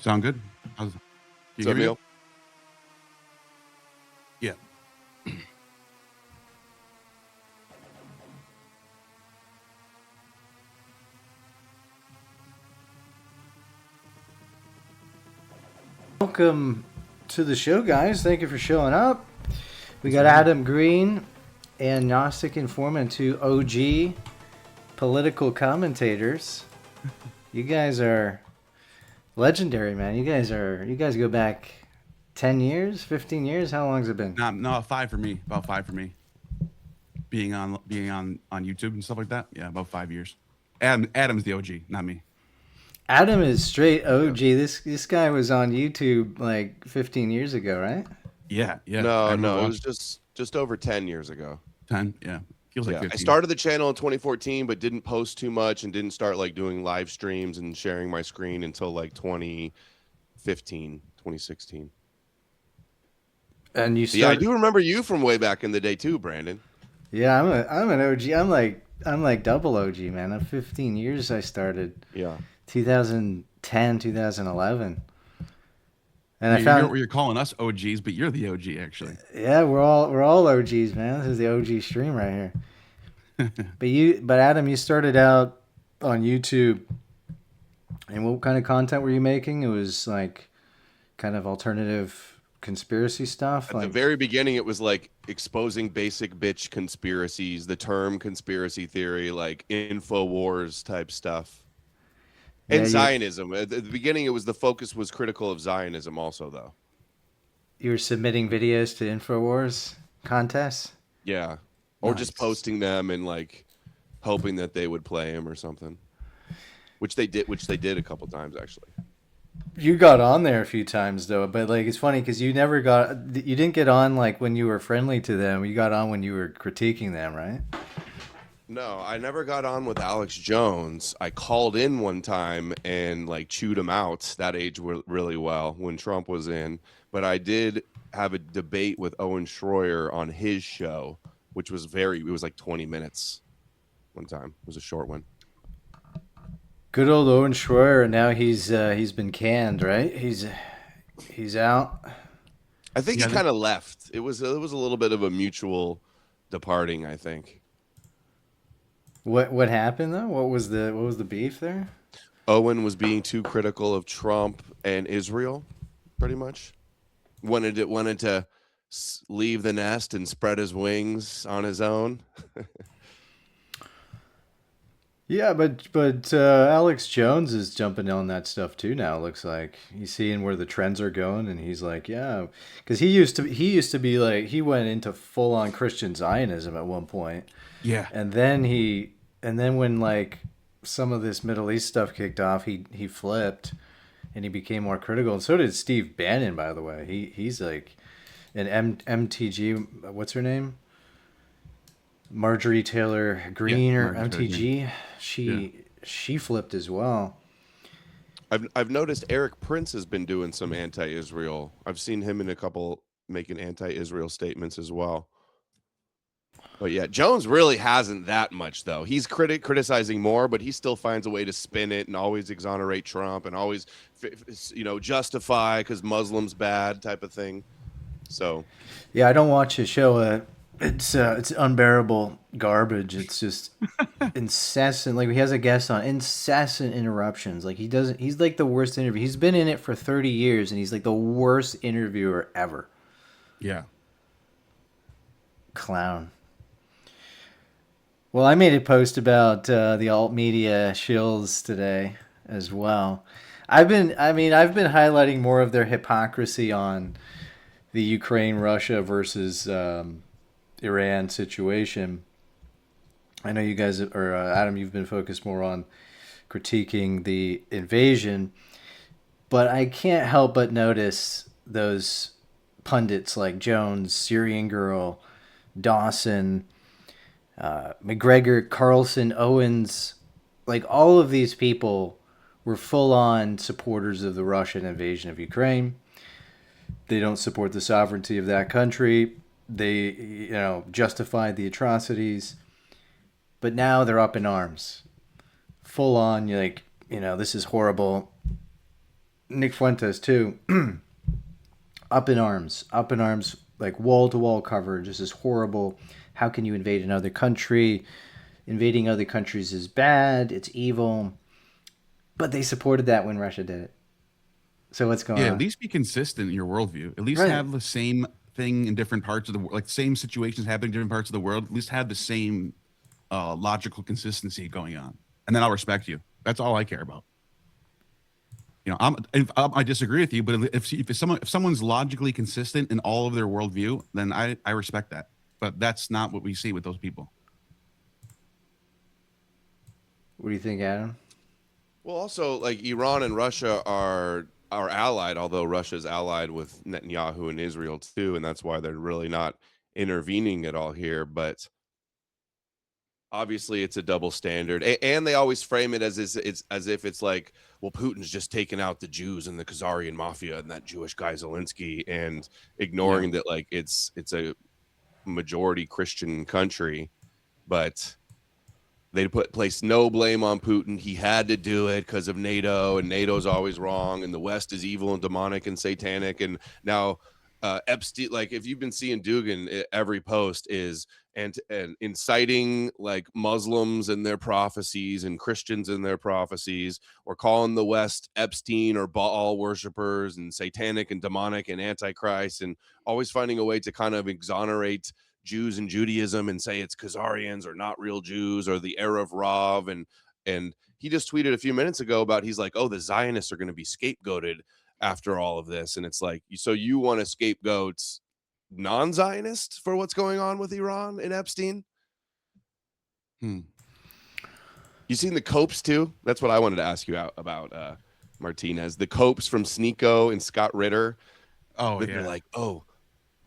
Sound good? Can you What's hear up, me? Neil? Yeah. Welcome to the show, guys. Thank you for showing up. We got Adam Green and Gnostic Informant, two OG political commentators. You guys are legendary, man. You guys go back 10 years, 15 years. How long has it been? No, 5 for me. About 5 for me. Being on YouTube and stuff like that. Yeah, about 5 years. Adam's the OG, not me. Adam is straight OG. Yeah. This guy was on YouTube like 15 years ago, right? Yeah. No, it was just over 10 years ago. 10, yeah. Feels like 15. I started the channel in 2014, but didn't post too much and didn't start like doing live streams and sharing my screen until like 2015, 2016. And you started... Yeah, I do remember you from way back in the day too, Brandon. Yeah, I'm an OG. I'm like double OG, man. I'm 15 years I started. Yeah. 2010, 2011. And I found you're calling us OGs, but you're the OG actually. Yeah, we're all OGs, man. This is the OG stream right here. But Adam, you started out on YouTube, and what kind of content were you making? It was like kind of alternative conspiracy stuff. At the very beginning, it was like exposing basic bitch conspiracies, the term conspiracy theory, like InfoWars type stuff. And Zionism. At the beginning, the focus was critical of Zionism also, though. You were submitting videos to InfoWars contests? Yeah. Or just posting them and like hoping that they would play them or something. Which they did a couple times, actually. You got on there a few times, though, but like it's funny because you didn't get on like when you were friendly to them. You got on when you were critiquing them, right? No, I never got on with Alex Jones. I called in one time and like chewed him out. That aged really well when Trump was in. But I did have a debate with Owen Schroyer on his show, which was it was like 20 minutes one time. It was a short one. Good old Owen Schroyer. Now he's been canned, right? He's out. I think he kind of left. It was a little bit of a mutual departing, I think. What happened though? What was the beef there? Owen was being too critical of Trump and Israel, pretty much. Wanted to leave the nest and spread his wings on his own. Yeah, but Alex Jones is jumping on that stuff too now. It looks like he's seeing where the trends are going, and he's like, yeah, because he used to be like, he went into full on Christian Zionism at one point. Yeah, and then when like some of this Middle East stuff kicked off, he flipped, and he became more critical. And so did Steve Bannon, by the way. He's like an MTG. What's her name? Marjorie Taylor Greene, or MTG. She flipped as well. I've noticed Eric Prince has been doing some anti-Israel. I've seen him in a couple making anti-Israel statements as well. But yeah, Jones really hasn't that much though. He's criticizing more, but he still finds a way to spin it and always exonerate Trump and always, justify because Muslims bad type of thing. So yeah, I don't watch his show. It's unbearable garbage. It's just incessant. Like he has a guest on, incessant interruptions. Like he's like the worst interview. He's been in it for 30 years, and he's like the worst interviewer ever. Yeah. Clown. Well, I made a post about the alt media shills today as well. I've been highlighting more of their hypocrisy on the Ukraine, Russia versus Iran situation. I know you guys, or Adam, you've been focused more on critiquing the invasion, but I can't help but notice those pundits like Jones, Syrian Girl, Dawson, McGregor, Carlson, Owens, like all of these people were full-on supporters of the Russian invasion of Ukraine. They don't support the sovereignty of that country. They, justified the atrocities. But now they're up in arms. Full on, this is horrible. Nick Fuentes too. Up in arms, like wall to wall coverage. This is horrible. How can you invade another country? Invading other countries is bad. It's evil. But they supported that when Russia did it. So what's going Yeah, at on? least be consistent in your worldview. At least Right. have the same thing in different parts of the world, like same situations happening in different parts of the world. At least have the same logical consistency going on, and then I'll respect you. That's all I care about. You know, I disagree with you, but if someone's logically consistent in all of their worldview, then I respect that. But that's not what we see with those people. What do you think, Adam? Well, also like Iran and Russia are allied, although Russia's allied with Netanyahu and Israel too, and that's why they're really not intervening at all here. But obviously, it's a double standard, and they always frame it it's as if it's like, well, Putin's just taking out the Jews and the Khazarian mafia and that Jewish guy Zelensky, and ignoring that like it's a majority Christian country, but they place no blame on Putin. He had to do it because of NATO, and NATO's always wrong, and the West is evil and demonic and satanic. And now Epstein, like if you've been seeing Dugan, every post is and inciting like Muslims and their prophecies and Christians and their prophecies, or calling the West Epstein or Baal worshipers and satanic and demonic and antichrist, and always finding a way to kind of exonerate Jews and Judaism and say it's Khazarians or not real Jews or the Erev Rav. And he just tweeted a few minutes ago about, he's like, oh, the Zionists are going to be scapegoated after all of this. And it's like, so you want to scapegoat non-Zionists for what's going on with Iran and Epstein? You seen the Copes too? That's what I wanted to ask you about Martinez. The Copes from Sneeko and Scott Ritter. Oh, They're like, oh,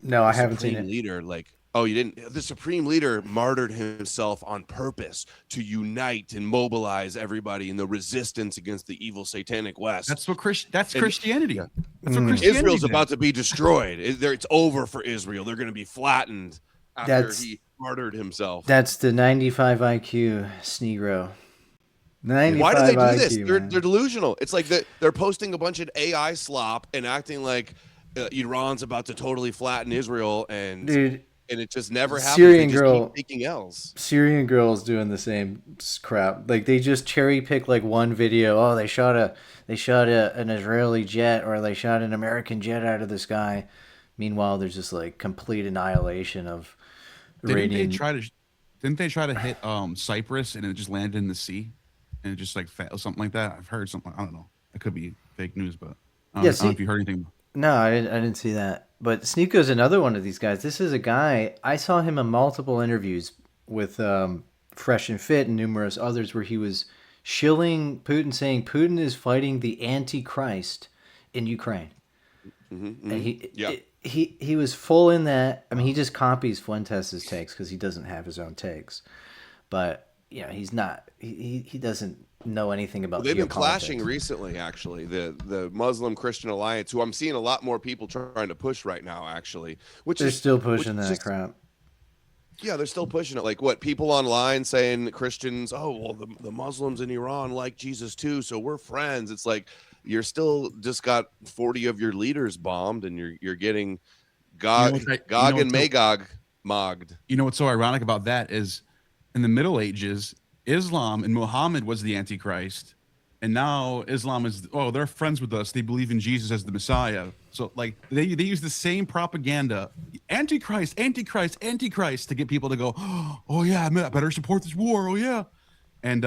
no, I haven't seen it. Leader, like, oh, you didn't? The Supreme Leader martyred himself on purpose to unite and mobilize everybody in the resistance against the evil satanic West. That's what Christianity. Yeah. That's what Christianity Israel's did. about to be destroyed. It's over for Israel. They're going to be flattened after he martyred himself. That's the 95 IQ Sneegro. Why do they do IQ, this? They're delusional. It's like they're posting a bunch of AI slop and acting like Iran's about to totally flatten Israel, and it just never happens. Syrian they just girl keep taking L's. Syrian girls doing the same crap. Like they just cherry pick like one video. Oh, they shot an Israeli jet, or they shot an American jet out of the sky. Meanwhile, there's just like complete annihilation of Iranian. Didn't they try to hit Cyprus and it just landed in the sea, and it just like something like that? I've heard something. I don't know. It could be fake news, but I don't know if you heard anything. No, I didn't see that. But Sneeko's another one of these guys. This is a guy, I saw him in multiple interviews with Fresh and Fit and numerous others where he was shilling Putin, saying Putin is fighting the Antichrist in Ukraine. And he was full in that. I mean, he just copies Fuentes' takes because he doesn't have his own takes. But, you know, he's not, he doesn't know anything about they've been clashing recently, actually. The Muslim Christian Alliance, who I'm seeing a lot more people trying to push right now, actually. They're still pushing that crap. Yeah, they're still pushing it. Like what, people online saying Christians, oh, well, the Muslims in Iran like Jesus too, so we're friends. It's like you're still just got 40 of your leaders bombed, and you're getting Gog and Magog mogged. You know what's so ironic about that is in the Middle Ages, Islam and Muhammad was the Antichrist, and now Islam is, oh, they're friends with us. They believe in Jesus as the Messiah. So like they use the same propaganda, Antichrist, Antichrist, Antichrist, to get people to go, oh yeah, I better support this war. Oh yeah, and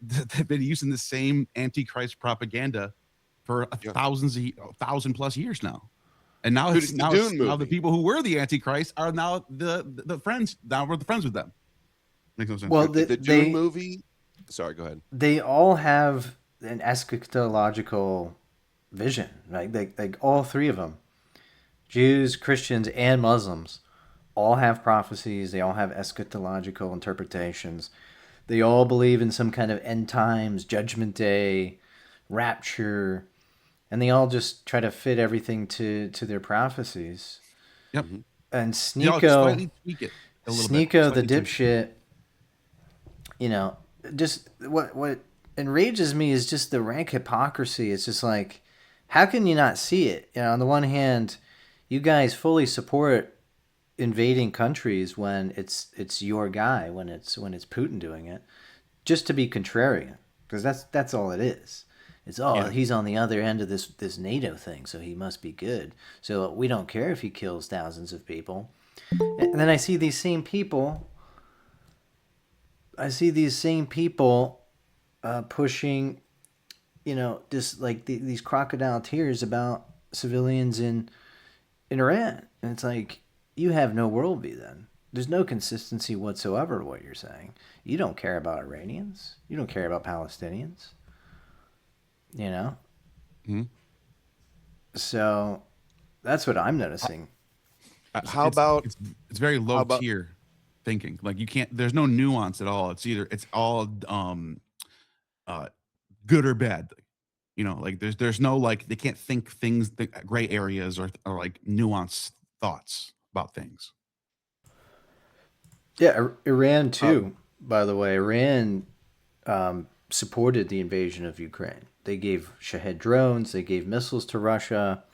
they've been using the same Antichrist propaganda for 1,000+ years now. And now the people who were the Antichrist are now the friends. Now we're the friends with them. Makes no sense. Well, the Dune movie. Sorry, go ahead. They all have an eschatological vision, right? Like all three of them, Jews, Christians, and Muslims, all have prophecies. They all have eschatological interpretations. They all believe in some kind of end times, judgment day, rapture, and they all just try to fit everything to their prophecies. Yep. And Sneeko, the dipshit, you know, just what enrages me is just the rank hypocrisy. It's just like how can you not see it? You know, on the one hand, you guys fully support invading countries when it's your guy, when it's Putin doing it, just to be contrarian, because that's all it is. It's Yeah. he's on the other end of this NATO thing, so he must be good. So we don't care if he kills thousands of people. And then I see these same people. Pushing, just like these crocodile tears about civilians in Iran, and it's like you have no worldview. Then there's no consistency whatsoever to what you're saying. You don't care about Iranians. You don't care about Palestinians. You know. Hmm. So that's what I'm noticing. How about It's very low about tier thinking. Like you can't. There's no nuance at all. It's all uh good or bad. Like there's no like they can't think things gray areas or like nuanced thoughts about things. Yeah, Iran uh, too. By the way, Iran supported the invasion of Ukraine. They gave Shahed drones. They gave missiles to Russia.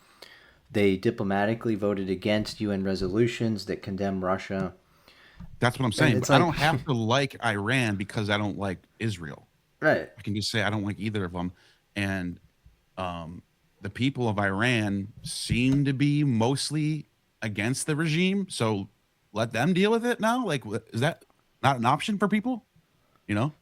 They diplomatically voted against UN resolutions that condemn Russia. That's what I'm And saying. it's But I like, don't have to like Iran because I don't like Israel. right. I can just say I don't like either of them. And um, the people of Iran seem to be mostly against the regime. So let them deal with it now. Like, is that not an option for people? You know?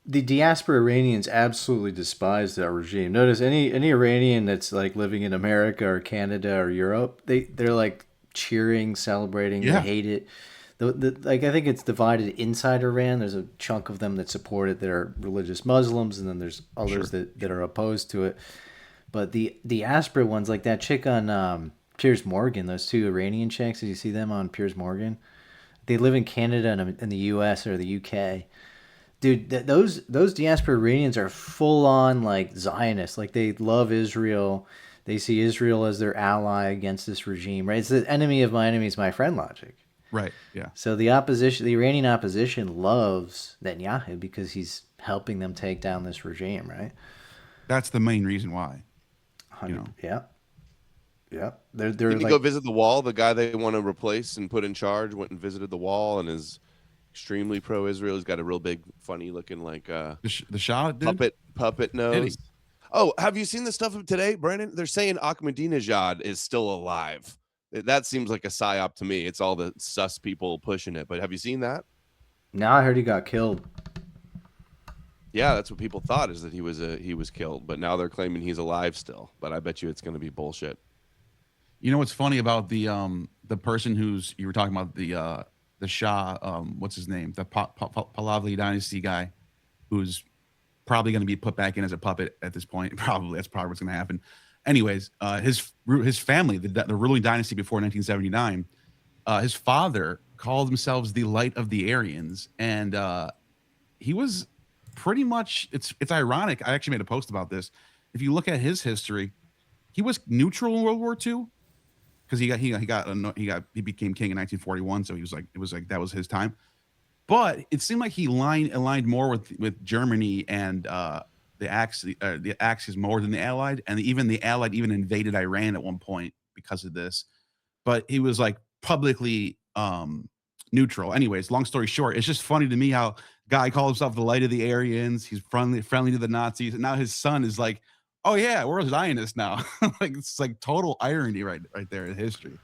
The diaspora Iranians absolutely despise that regime. Notice any Iranian that's like living in America or Canada or Europe, they're like cheering, celebrating. They Yeah, hate it. Like I think it's divided inside Iran. There's a chunk of them that support it that are religious Muslims, and then there's others sure. that are opposed to it. But the diaspora ones, like that chick on Piers Morgan, those two Iranian chicks, did you see them on Piers Morgan? They live in Canada and in the U.S. or the U.K. Dude, those diaspora Iranians are full on like Zionists. Like they love Israel. They see Israel as their ally against this regime. Right? It's the enemy of my enemy is my friend logic. Right. Yeah. So the Iranian opposition loves Netanyahu because he's helping them take down this regime. Right? That's the main reason why, you 100. know. Yeah. Yeah. They're didn't he go like, visit the wall? The guy they want to replace and put in charge went and visited the wall and is extremely pro-Israel. He's got a real big, funny looking like The Shah did? puppet Did nose. he? Oh, have you seen the stuff of today, Brandon? They're saying Ahmadinejad is still alive. That seems like a psyop to me. It's all the sus people pushing it. But have you seen that? now I heard he got killed. Yeah, that's what people thought is that he was killed, but now they're claiming he's alive still. But I bet you it's going to be bullshit. You know what's funny about the person who's you were talking about the Shah, what's his name, the Pahlavi dynasty guy, who's probably going to be put back in as a puppet at this point. Probably that's probably what's going to happen. Anyways, his family, the ruling dynasty before 1979, his father called themselves the Light of the Aryans, and he was pretty much. It's ironic. I actually made a post about this. If you look at his history, he was neutral in World War II because he became king in 1941. So it was like that was his time. But it seemed like he aligned more with Germany and the Axis more than the Allied, and even the Allied even invaded Iran at one point because of this. But he was like publicly neutral. Anyways, long story short, it's just funny to me how guy called himself the Light of the Aryans. He's friendly to the Nazis, and now his son is like, oh yeah, we're Zionists now. Like it's like total irony right there in history.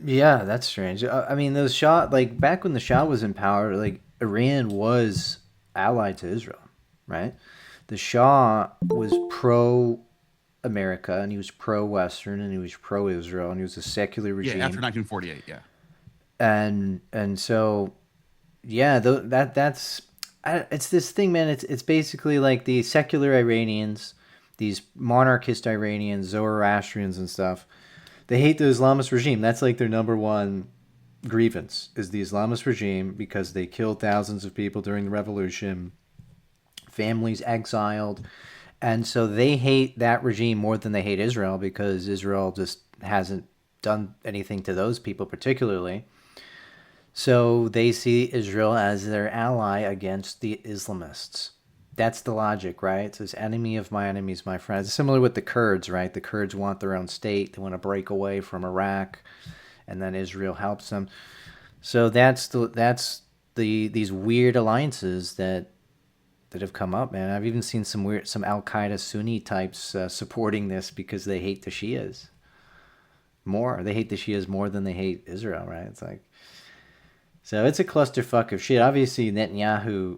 Yeah, that's strange. I mean, those Shah, like back when the Shah was in power, like Iran was allied to Israel, right? The Shah was pro America and he was pro Western and he was pro Israel and he was a secular Yeah, after regime. 1948. Yeah. And so yeah, that's it's this thing, man. It's basically like the secular Iranians, these monarchist Iranians, Zoroastrians and stuff. They hate the Islamist regime. That's like their number one grievance is the Islamist regime because they killed thousands of people during the revolution, families exiled, and so they hate that regime more than they hate Israel because Israel just hasn't done anything to those people particularly. So they see Israel as their ally against the Islamists. That's the logic, right? It says enemy of my enemy is my friend. It's similar with the Kurds, right? The Kurds want their own state. They want to break away from Iraq, and then Israel helps them. So that's these weird alliances that have come up, man. I've even seen some Al Qaeda Sunni types supporting this because they hate the Shias more. They hate the Shias more than they hate Israel, right? It's like, so it's a clusterfuck of shit. Obviously, Netanyahu,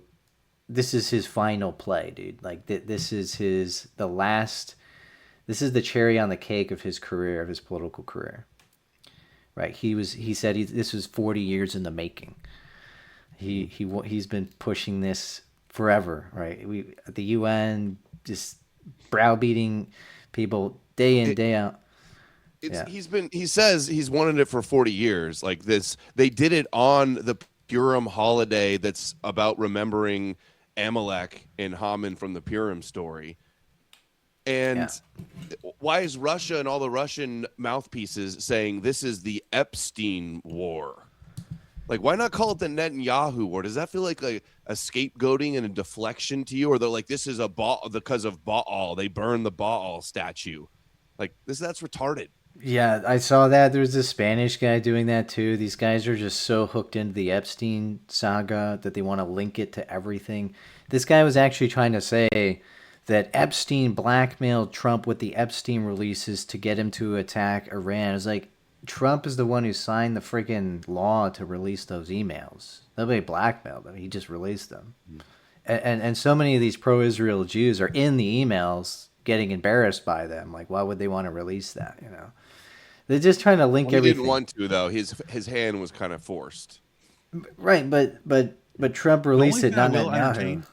this is his final play, dude. Like this is this is the cherry on the cake of his career, of his political career. Right? He said this was 40 years in the making. He's been pushing this forever, right? We at the UN just browbeating people day in, day out. He says he's wanted it for 40 years. Like this, they did it on the Purim holiday that's about remembering Amalek and Haman from the Purim story. And why is Russia and all the Russian mouthpieces saying this is the Epstein war? Like, why not call it the Netanyahu war? Does that feel like a scapegoating and a deflection to you? Or they're like, this is a Baal because of Baal. They burned the Baal statue. Like, that's retarded. Yeah, I saw that. There was a Spanish guy doing that too. These guys are just so hooked into the Epstein saga that they want to link it to everything. This guy was actually trying to say that Epstein blackmailed Trump with the Epstein releases to get him to attack Iran. It's like, Trump is the one who signed the freaking law to release those emails. Nobody blackmailed him. He just released them. And so many of these pro-Israel Jews are in the emails getting embarrassed by them. Like, why would they want to release that, you know? They're just trying to link everything. He didn't want to, though. His hand was kind of forced. Right, but Trump released it, not Netanyahu.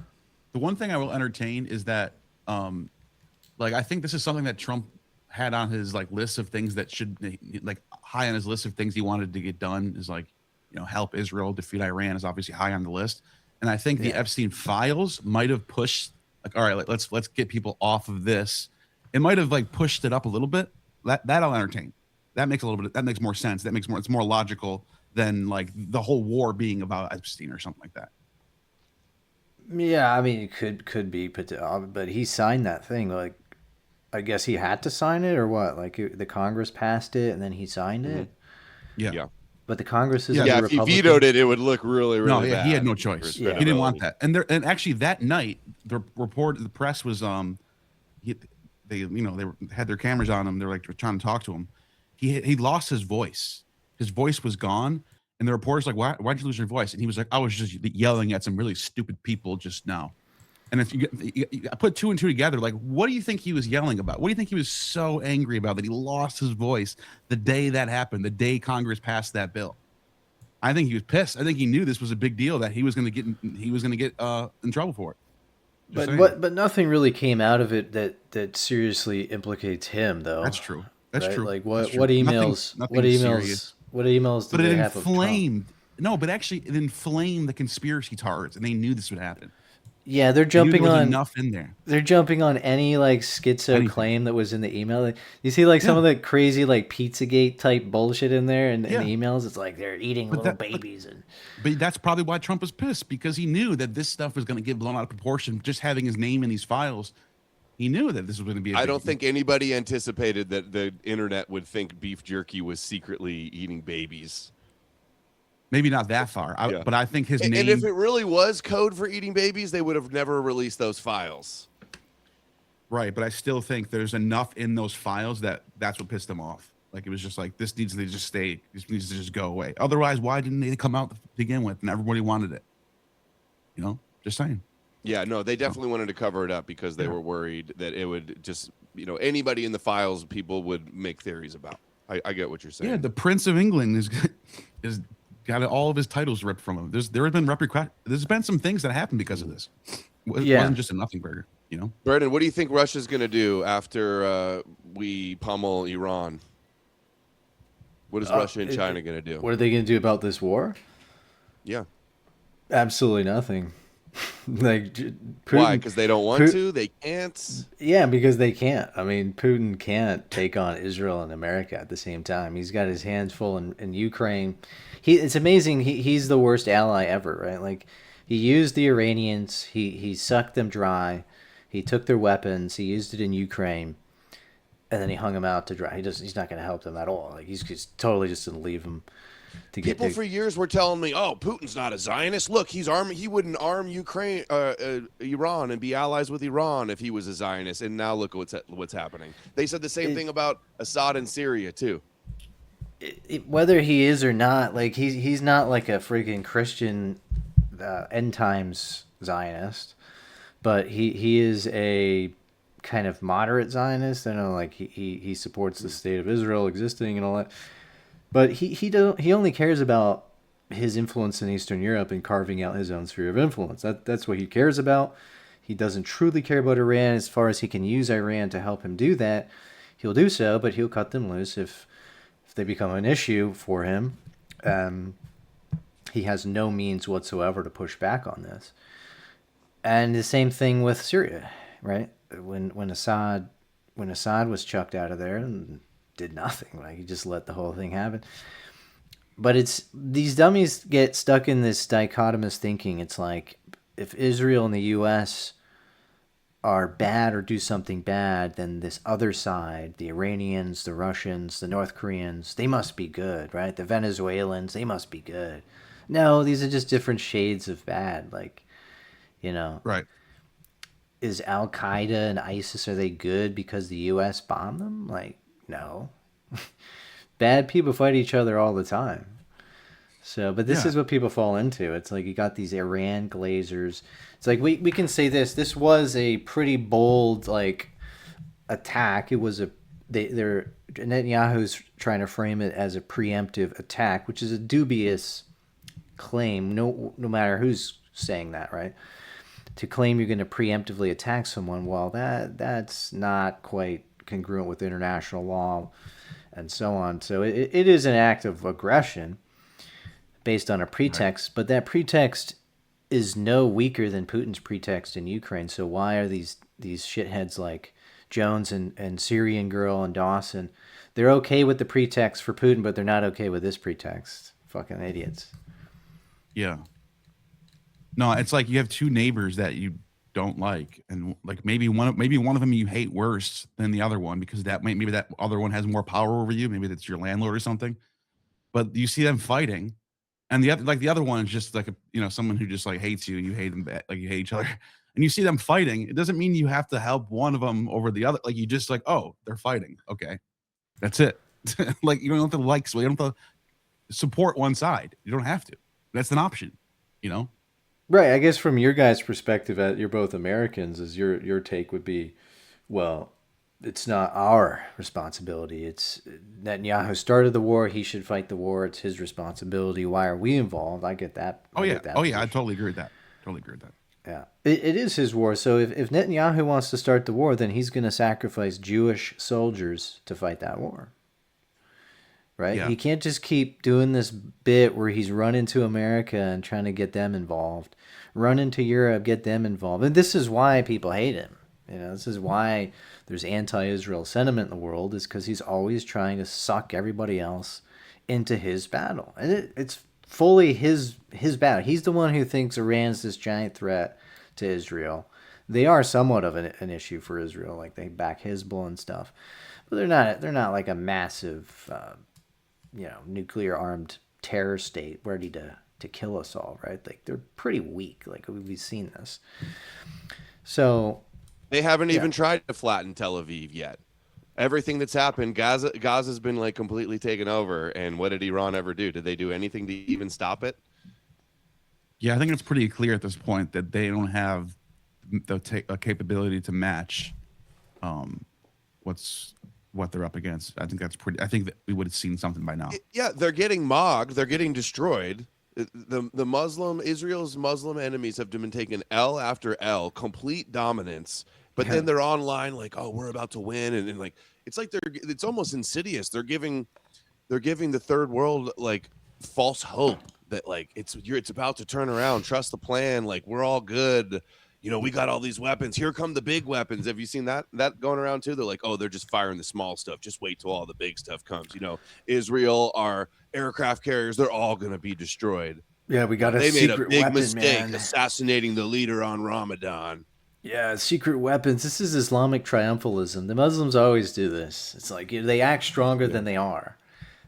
The one thing I will entertain is that, like, I think this is something that Trump had on his like list of things that should, like, high on his list of things he wanted to get done is like, you know, help Israel defeat Iran is obviously high on the list. And I think the Epstein files might have pushed, like, all right, let's get people off of this. It might have like pushed it up a little bit. That I'll entertain. That makes more sense. It's more logical than like the whole war being about Epstein or something like that. Yeah, I mean, it could be, but he signed that thing. Like, I guess he had to sign it or what? Like, the Congress passed it and then he signed it. Yeah. But the Congress is if he vetoed it, it would look really, really bad. He had no choice. He didn't want that. And actually that night, the press was they had their cameras on him. They were like trying to talk to him. He lost his voice. His voice was gone. And the reporter's like, why'd you lose your voice? And he was like, I was just yelling at some really stupid people just now. And if you put two and two together, like, what do you think he was yelling about? What do you think he was so angry about that he lost his voice the day that happened, the day Congress passed that bill? I think he was pissed. I think he knew this was a big deal, that he was going to get in trouble for it. But nothing really came out of it that seriously implicates him, though. That's true. That's true. Like what emails? What emails? But it inflamed. No, but actually, it inflamed the conspiracy targets, and they knew this would happen. Yeah, they're jumping on enough in there. They're jumping on any like schizo claim that was in the email. You see, like some of the crazy like Pizzagate type bullshit in there in the emails. It's like they're eating little babies, but that's probably why Trump was pissed, because he knew that this stuff was going to get blown out of proportion. Just having his name in these files, he knew that this was going to be. I don't think anybody anticipated that the internet would think beef jerky was secretly eating babies. Maybe not that far, but I think his name. And if it really was code for eating babies, they would have never released those files. Right, but I still think there's enough in those files that's what pissed them off. Like, it was just like, this needs to just stay. This needs to just go away. Otherwise, why didn't they come out to begin with? And everybody wanted it. You know, just saying. Yeah, no, they definitely wanted to cover it up because they were worried that it would just, anybody in the files, people would make theories about. I get what you're saying. Yeah, the Prince of England is got all of his titles ripped from him. There's been some things that happened because of this. It wasn't just a nothing burger, Brandon, what do you think Russia's going to do after we pummel Iran? What is Russia and China going to do? What are they going to do about this war? Yeah. Absolutely nothing. Like, Putin, why? Because they don't want to? They can't? Yeah, because they can't. I mean, Putin can't take on Israel and America at the same time. He's got his hands full in Ukraine. It's amazing. He's the worst ally ever, right? Like, He used the Iranians. He sucked them dry. He took their weapons. He used it in Ukraine, and then he hung them out to dry. He's not going to help them at all. Like he's totally just going to leave them to get. People for years were telling me, "Oh, Putin's not a Zionist. Look, he's arming. He wouldn't arm Iran, and be allies with Iran if he was a Zionist." And now look at what's happening. They said the same thing about Assad in Syria too. Whether he is or not, like he's not like a freaking Christian end times Zionist, but he is a kind of moderate Zionist. I know, like he supports the state of Israel existing and all that, but he only cares about his influence in Eastern Europe and carving out his own sphere of influence. That's what he cares about. He doesn't truly care about Iran. As far as he can use Iran to help him do that, he'll do so, but he'll cut them loose if they become an issue for him. He has no means whatsoever to push back on this. And the same thing with Syria, right? When Assad was chucked out of there and did nothing, like he just let the whole thing happen. But it's these dummies get stuck in this dichotomous thinking. It's like if Israel and the U.S. are bad or do something bad, then this other side, the Iranians, the Russians, the North Koreans, they must be good, right? The Venezuelans, they must be good. No, these are just different shades of bad. Like, Right. Is Al Qaeda and ISIS, are they good because the U.S. bombed them? Like, no. Bad people fight each other all the time. So, but this is what people fall into. It's like you got these Iran glazers. It's like we can say this was a pretty bold like attack. It was Netanyahu's trying to frame it as a preemptive attack, which is a dubious claim. No matter who's saying that, right? To claim you're going to preemptively attack someone, well, that's not quite congruent with international law and so on. So it is an act of aggression based on a pretext, but that pretext is no weaker than Putin's pretext in Ukraine. So why are these shitheads like Jones and Syrian Girl and Dawson, they're okay with the pretext for Putin, but they're not okay with this pretext? Fucking idiots. Yeah. No, it's like you have two neighbors that you don't like, and like maybe one of them you hate worse than the other one because maybe that other one has more power over you. Maybe that's your landlord or something. But you see them fighting. And the other one is just like someone who just like hates you and you hate them back, like you hate each other, and you see them fighting. It doesn't mean you have to help one of them over the other. Like you just like, oh, they're fighting. Okay, that's it. Like you don't have to you don't have to support one side. You don't have to. That's an option. Right. I guess from your guys' perspective, you're both Americans. Is your take would be, well, it's not our responsibility. It's Netanyahu started the war. He should fight the war. It's his responsibility. Why are we involved? I get that. Oh, yeah. Position. I totally agree with that. Yeah. It is his war. So if Netanyahu wants to start the war, then he's going to sacrifice Jewish soldiers to fight that war. Right? Yeah. He can't just keep doing this bit where he's running to America and trying to get them involved. Run into Europe, get them involved. And this is why people hate him. This is why there's anti-Israel sentiment in the world, is because he's always trying to suck everybody else into his battle. And it's fully his battle. He's the one who thinks Iran's this giant threat to Israel. They are somewhat of an issue for Israel. Like they back Hezbollah and stuff. But they're not like a massive, nuclear armed terror state ready to kill us all, right? Like they're pretty weak. Like we've seen this. So they haven't even tried to flatten Tel Aviv yet. Everything that's happened, Gaza's been like completely taken over. And what did Iran ever do? Did they do anything to even stop it? Yeah, I think it's pretty clear at this point that they don't have the capability to match what they're up against. I think that we would have seen something by now. Yeah, they're getting mogged. They're getting destroyed. Israel's Muslim enemies have been taking L after L, complete dominance. But then they're online like, oh, we're about to win, and like it's like it's almost insidious. They're giving the third world like false hope that like it's about to turn around. Trust the plan. Like we're all good. We got all these weapons. Here come the big weapons. Have you seen that going around too? They're like, oh, they're just firing the small stuff. Just wait till all the big stuff comes. Israel, our aircraft carriers, they're all going to be destroyed. Yeah, we got a They made a secret big weapon, mistake man. assassinating the leader on Ramadan. Yeah, secret weapons. This is Islamic triumphalism. The Muslims always do this. It's like they act stronger than they are.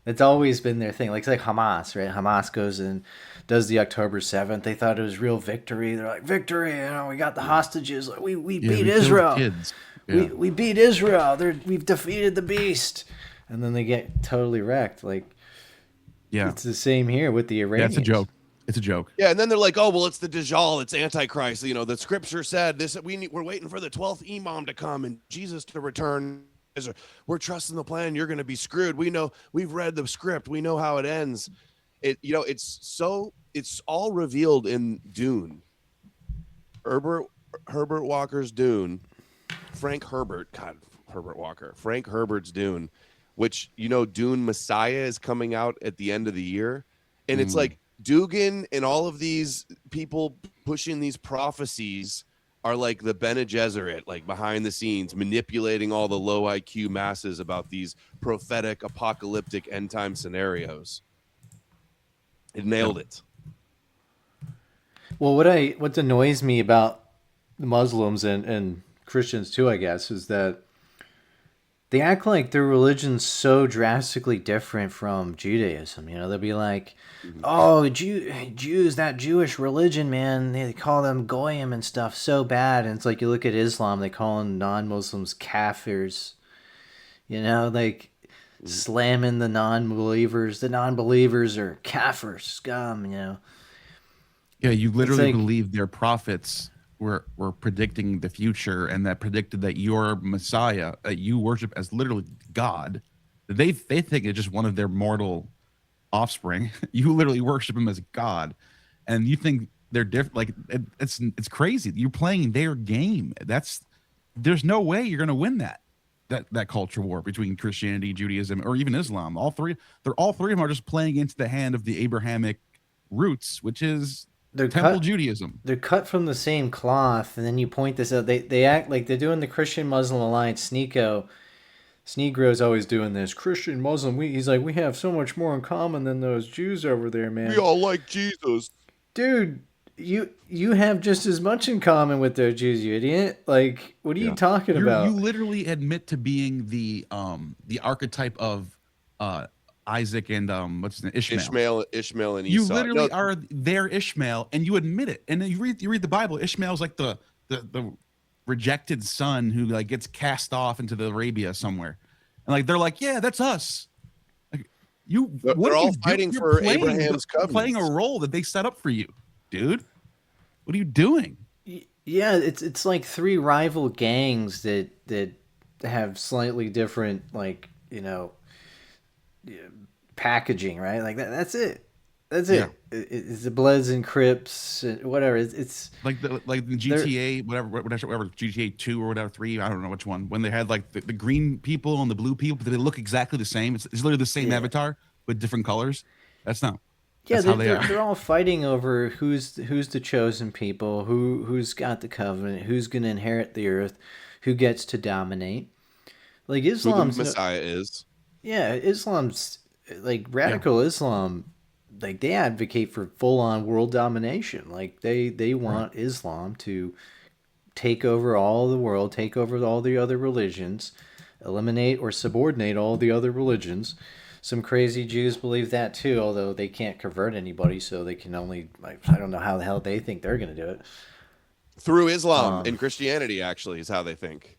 It's always been their thing. Like it's like Hamas, right? Hamas goes and does the October 7th. They thought it was real victory. They're like, victory, we got the hostages. Like, we Yeah, beat we killed Israel. kids. Yeah. We beat Israel. We've defeated the beast. And then they get totally wrecked. Like Yeah. it's the same here with the Yeah, Iranians. it's a joke. It's a joke. Yeah, and then they're like, "Oh, well, it's the Dajjal, it's Antichrist. The scripture said this. We're waiting for the 12th Imam to come and Jesus to return. We're trusting the plan. You're going to be screwed. We know. We've read the script. We know how it ends. It's all revealed in Dune. Herbert Walker's Dune. Frank Herbert's Dune, which Dune Messiah is coming out at the end of the year, and it's like Dugan and all of these people pushing these prophecies are like the Bene Gesserit, like behind the scenes, manipulating all the low IQ masses about these prophetic, apocalyptic end time scenarios. It nailed it. Well, what annoys me about the Muslims and Christians too, I guess, is that they act like their religion's so drastically different from Judaism. They'll be like, "Oh, Jews, that Jewish religion, man, they call them goyim and stuff so bad." And it's like you look at Islam, they call them non-Muslims kafirs. Like slamming the non-believers. The non-believers are kafir scum. Yeah, you literally like- believe their prophets were predicting the future, and that predicted that your Messiah, that you worship as literally God, they think it's just one of their mortal offspring. You literally worship him as God, and you think they're different. Like it's crazy. You're playing their game. There's no way you're going to win that culture war between Christianity, Judaism, or even Islam. They're all three of them are just playing into the hand of the Abrahamic roots, which is Temple Judaism. They're cut from the same cloth, and then you point this out. They act like they're doing the Christian Muslim alliance. Snegro's always doing this. Christian Muslim. He's like, we have so much more in common than those Jews over there, man. We all like Jesus, dude. You have just as much in common with those Jews, you idiot. Like, what are you talking about? You literally admit to being the archetype of Isaac and what's his name? Ishmael and Esau. You literally are their Ishmael, and you admit it. And then you read the Bible. Ishmael's like the rejected son who like gets cast off into the Arabia somewhere, and like they're like, yeah, that's us. Like they're all fighting for Abraham's covenant, playing a role that they set up for you, dude. What are you doing? Yeah, it's like three rival gangs that have slightly different packaging, right? Like that's it. That's it. Yeah. It's the Bloods and Crips, whatever. It's like the GTA, whatever GTA 2 or whatever 3. I don't know which one. When they had like the green people and the blue people, but they look exactly the same. It's literally the same avatar with different colors. That's not. Yeah, they're all fighting over who's the chosen people, who's got the covenant, who's going to inherit the earth, who gets to dominate. Like Islam's who the Messiah is. Yeah, Islam's like radical Islam. Like they advocate for full-on world domination. Like they want Islam to take over all the world, take over all the other religions, eliminate or subordinate all the other religions. Some crazy Jews believe that too, although they can't convert anybody, so they can only I don't know how the hell they think they're going to do it. Through Islam and Christianity, actually, is how they think.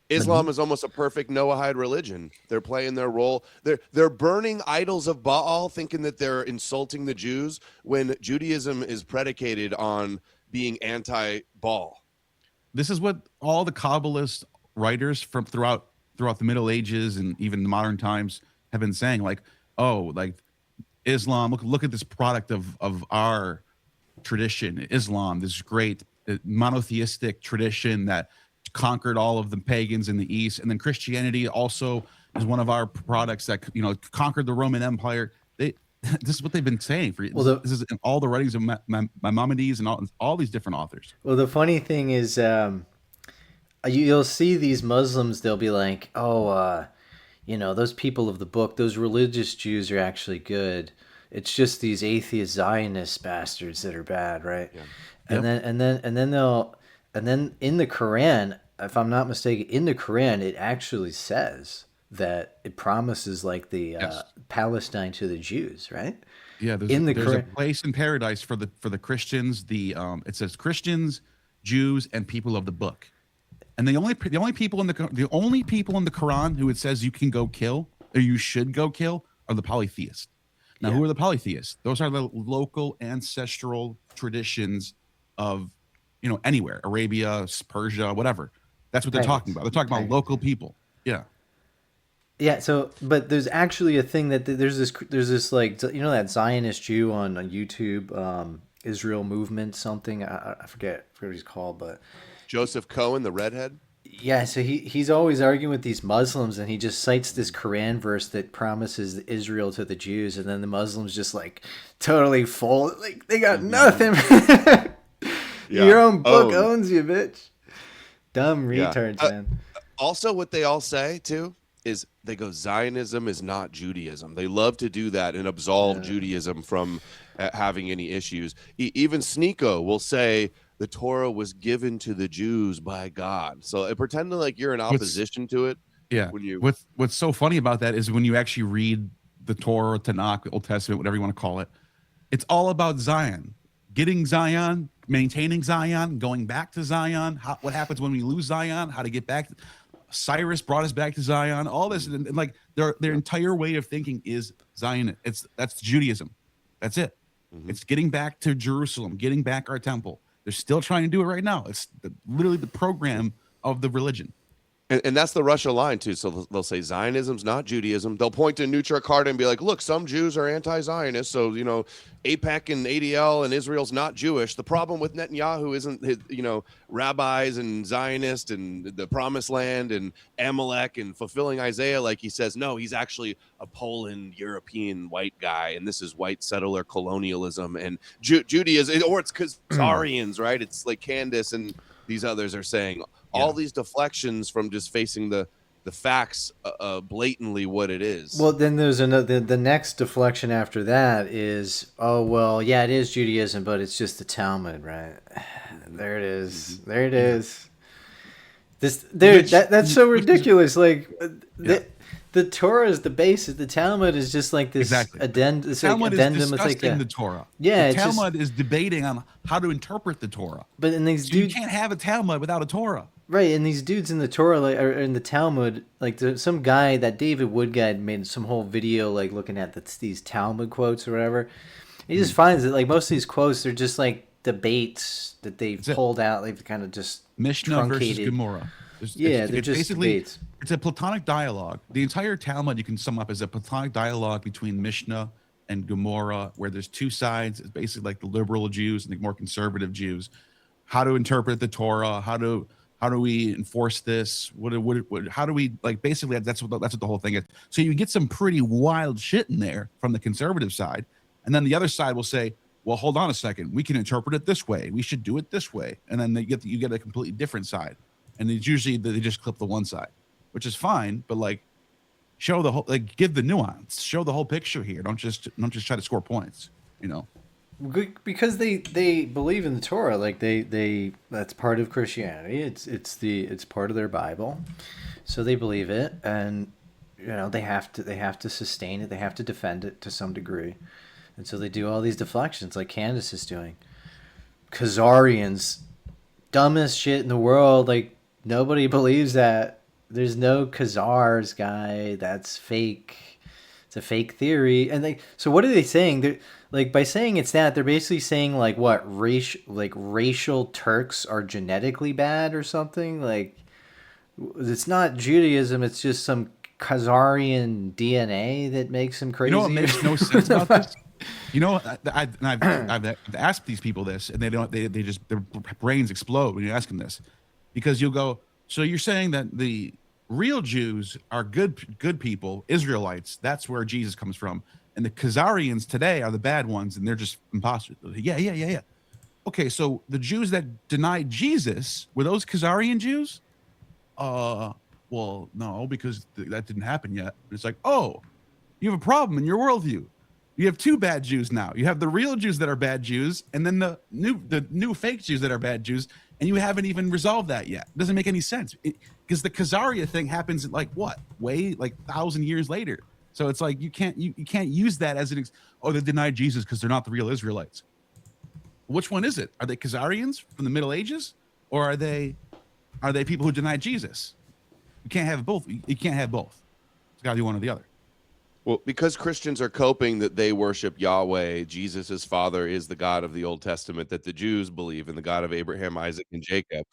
Islam is almost a perfect Noahide religion. They're playing their role. They're burning idols of Baal, thinking that they're insulting the Jews, when Judaism is predicated on being anti-Baal. This is what all the Kabbalist writers from throughout the Middle Ages and even the modern times have been saying. Like, oh, like Islam. Look at this product of our tradition, Islam. This great monotheistic tradition that conquered all of the pagans in the East, and then Christianity also is one of our products that conquered the Roman Empire. This is what they've been saying for. Well, this is in all the writings of Maimonides and all these different authors. Well, the funny thing is, you'll see these Muslims. They'll be like, "Oh, those people of the book, those religious Jews are actually good. It's just these atheist Zionist bastards that are bad, right? Yeah. And Yep. then in the Quran, if I'm not mistaken, in the Quran it actually says that it promises like the Yes. Palestine to the Jews, right? Yeah, In the there's a Quran, place in paradise for the Christians. It says Christians, Jews, and people of the book. And the only people in the Quran who it says you can go kill or you should go kill are the polytheists. Now, yeah, who are the polytheists? Those are the local ancestral traditions of, anywhere, Arabia, Persia, whatever. That's what they're talking pagans, about. They're talking about pagans. local people. Yeah. Yeah, so but there's actually a thing that there's this like that Zionist Jew on YouTube, Israel Movement something, I forget what he's called, but Joseph Cohen, the redhead. yeah, so he's always arguing with these Muslims, and he just cites this Quran verse that promises Israel to the Jews, and then the Muslims just like totally full, like they got nothing. Yeah. Your own book Own. owns you, bitch. Dumb Yeah. retards, man. Also, what they all say too is they go, Zionism is not Judaism. They love to do that and absolve Judaism from having any issues. Even Sneeko will say the Torah was given to the Jews by God. So pretending like you're in opposition to it. Yeah. When you What's so funny about that is when you actually read the Torah, Tanakh, the Old Testament, whatever you want to call it, it's all about Zion, getting Zion, maintaining Zion, going back to Zion. What happens when we lose Zion? How to get back? Cyrus brought us back to Zion. All this, and like their entire way of thinking is Zion. That's Judaism. That's it. It's getting back to Jerusalem, getting back our temple. They're still trying to do it right now. It's literally the program of the religion. And that's the Russia line too. So they'll say Zionism's not Judaism. They'll point to Nutra Carta and be like, "Look, some Jews are anti-Zionist, so AIPAC and ADL and Israel's not Jewish. The problem with Netanyahu isn't his, rabbis and Zionists and the Promised Land and Amalek and fulfilling Isaiah, like he says. No, he's actually a Poland European white guy, and this is white settler colonialism and Judaism, or it's Khazarians, right? It's like Candace and these others are saying." All these deflections from just facing the facts blatantly what it is. Well, then there's another. The next deflection after that is, oh well, yeah, it is Judaism, but it's just the Talmud, right? There it is. There it is. That's so ridiculous. Like the Torah is the basis. The Talmud is just like this addendum. It's Talmud like addendum. is It's like discussing the Torah. Yeah, the Talmud is debating on how to interpret the Torah. But in these you can't have a Talmud without a Torah. Right, and these dudes in the Torah, like, or in the Talmud, like some guy, that David Wood guy, made some whole video like looking at these Talmud quotes or whatever. He just finds that like most of these quotes, they're just like debates that they've pulled out. They've kind of just Mishnah truncated. versus Gemara. They're just basically debates. It's a Platonic dialogue. The entire Talmud you can sum up as a Platonic dialogue between Mishnah and Gemara, where there's two sides. It's basically like the liberal Jews and the more conservative Jews. How to interpret the Torah? How do we enforce this? How do we, like, basically that's what the whole thing is. So you get some pretty wild shit in there from the conservative side, and then the other side will say, well, hold on a second, we can interpret it this way, we should do it this way, and then you get a completely different side, and it's usually they just clip the one side, which is fine, but like show the whole, like give the nuance, show the whole picture here. Don't just try to score points, Because they believe in the Torah, like they that's part of Christianity. It's part of their Bible, so they believe it, and they have to sustain it. They have to defend it to some degree, and so they do all these deflections, like Candace is doing. Khazarians, dumbest shit in the world. Like nobody believes that. There's no Khazars, guy. That's fake. It's a fake theory. And so what are they saying? They're like, by saying it's that, they're basically saying like what racial Turks are genetically bad or something. Like it's not Judaism. It's just some Khazarian DNA that makes them crazy. You know what makes no sense about this? I've asked these people this, and they just, their brains explode when you ask them this, because you'll go, so you're saying that the real Jews are good people, Israelites. That's where Jesus comes from, and the Khazarians today are the bad ones, and they're just imposters. Yeah. Okay, so the Jews that denied Jesus, were those Khazarian Jews? Well, no, because that didn't happen yet. It's like, oh, you have a problem in your worldview. You have two bad Jews now. You have the real Jews that are bad Jews, and then the new fake Jews that are bad Jews, and you haven't even resolved that yet. It doesn't make any sense because the Khazaria thing happens like what, way like 1,000 years later. So it's like you can't use that as they denied Jesus because they're not the real Israelites. Which one is it? Are they Khazarians from the Middle Ages, or are they people who denied Jesus? You can't have both. You can't have both. It's got to be one or the other. Well, because Christians are coping that they worship Yahweh, Jesus, his father, is the God of the Old Testament, that the Jews believe in the God of Abraham, Isaac, and Jacob,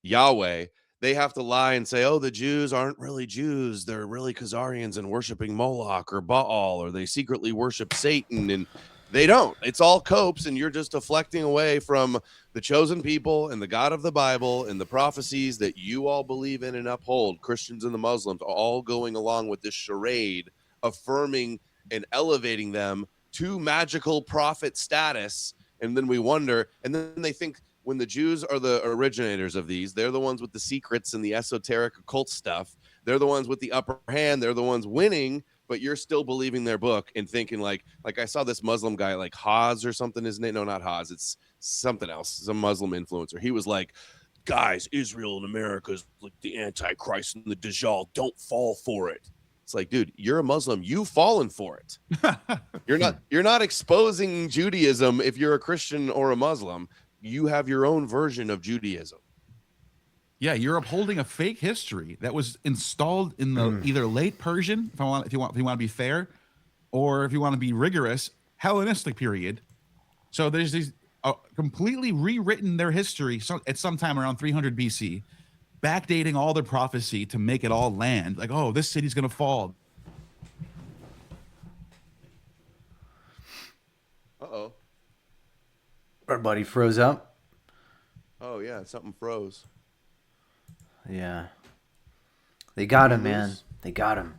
Yahweh, they have to lie and say, oh, the Jews aren't really Jews. They're really Khazarians and worshiping Moloch or Baal, or they secretly worship Satan. And they don't. It's all copes, and you're just deflecting away from the chosen people and the God of the Bible and the prophecies that you all believe in and uphold. Christians and the Muslims are all going along with this charade, affirming and elevating them to magical prophet status. And then we wonder, and then they think when the Jews are the originators of these, they're the ones with the secrets and the esoteric occult stuff. They're the ones with the upper hand. They're the ones winning, but you're still believing their book and thinking like I saw this Muslim guy, like Haas or something, his name. No, not Haas. It's something else. Some Muslim influencer. He was like, guys, Israel and America is like the Antichrist and the Dajjal. Don't fall for it. It's like, dude, you're a Muslim. You've fallen for it. You're not exposing Judaism if you're a Christian or a Muslim. You have your own version of Judaism. Yeah, you're upholding a fake history that was installed in the either late Persian, if you want to be fair, or if you want to be rigorous, Hellenistic period. So there's these completely rewritten their history at some time around 300 BC, backdating all their prophecy to make it all land. Like, oh, this city's gonna fall. Uh-oh. Our buddy froze up. Oh yeah, something froze. Yeah. They got him, man. They got him.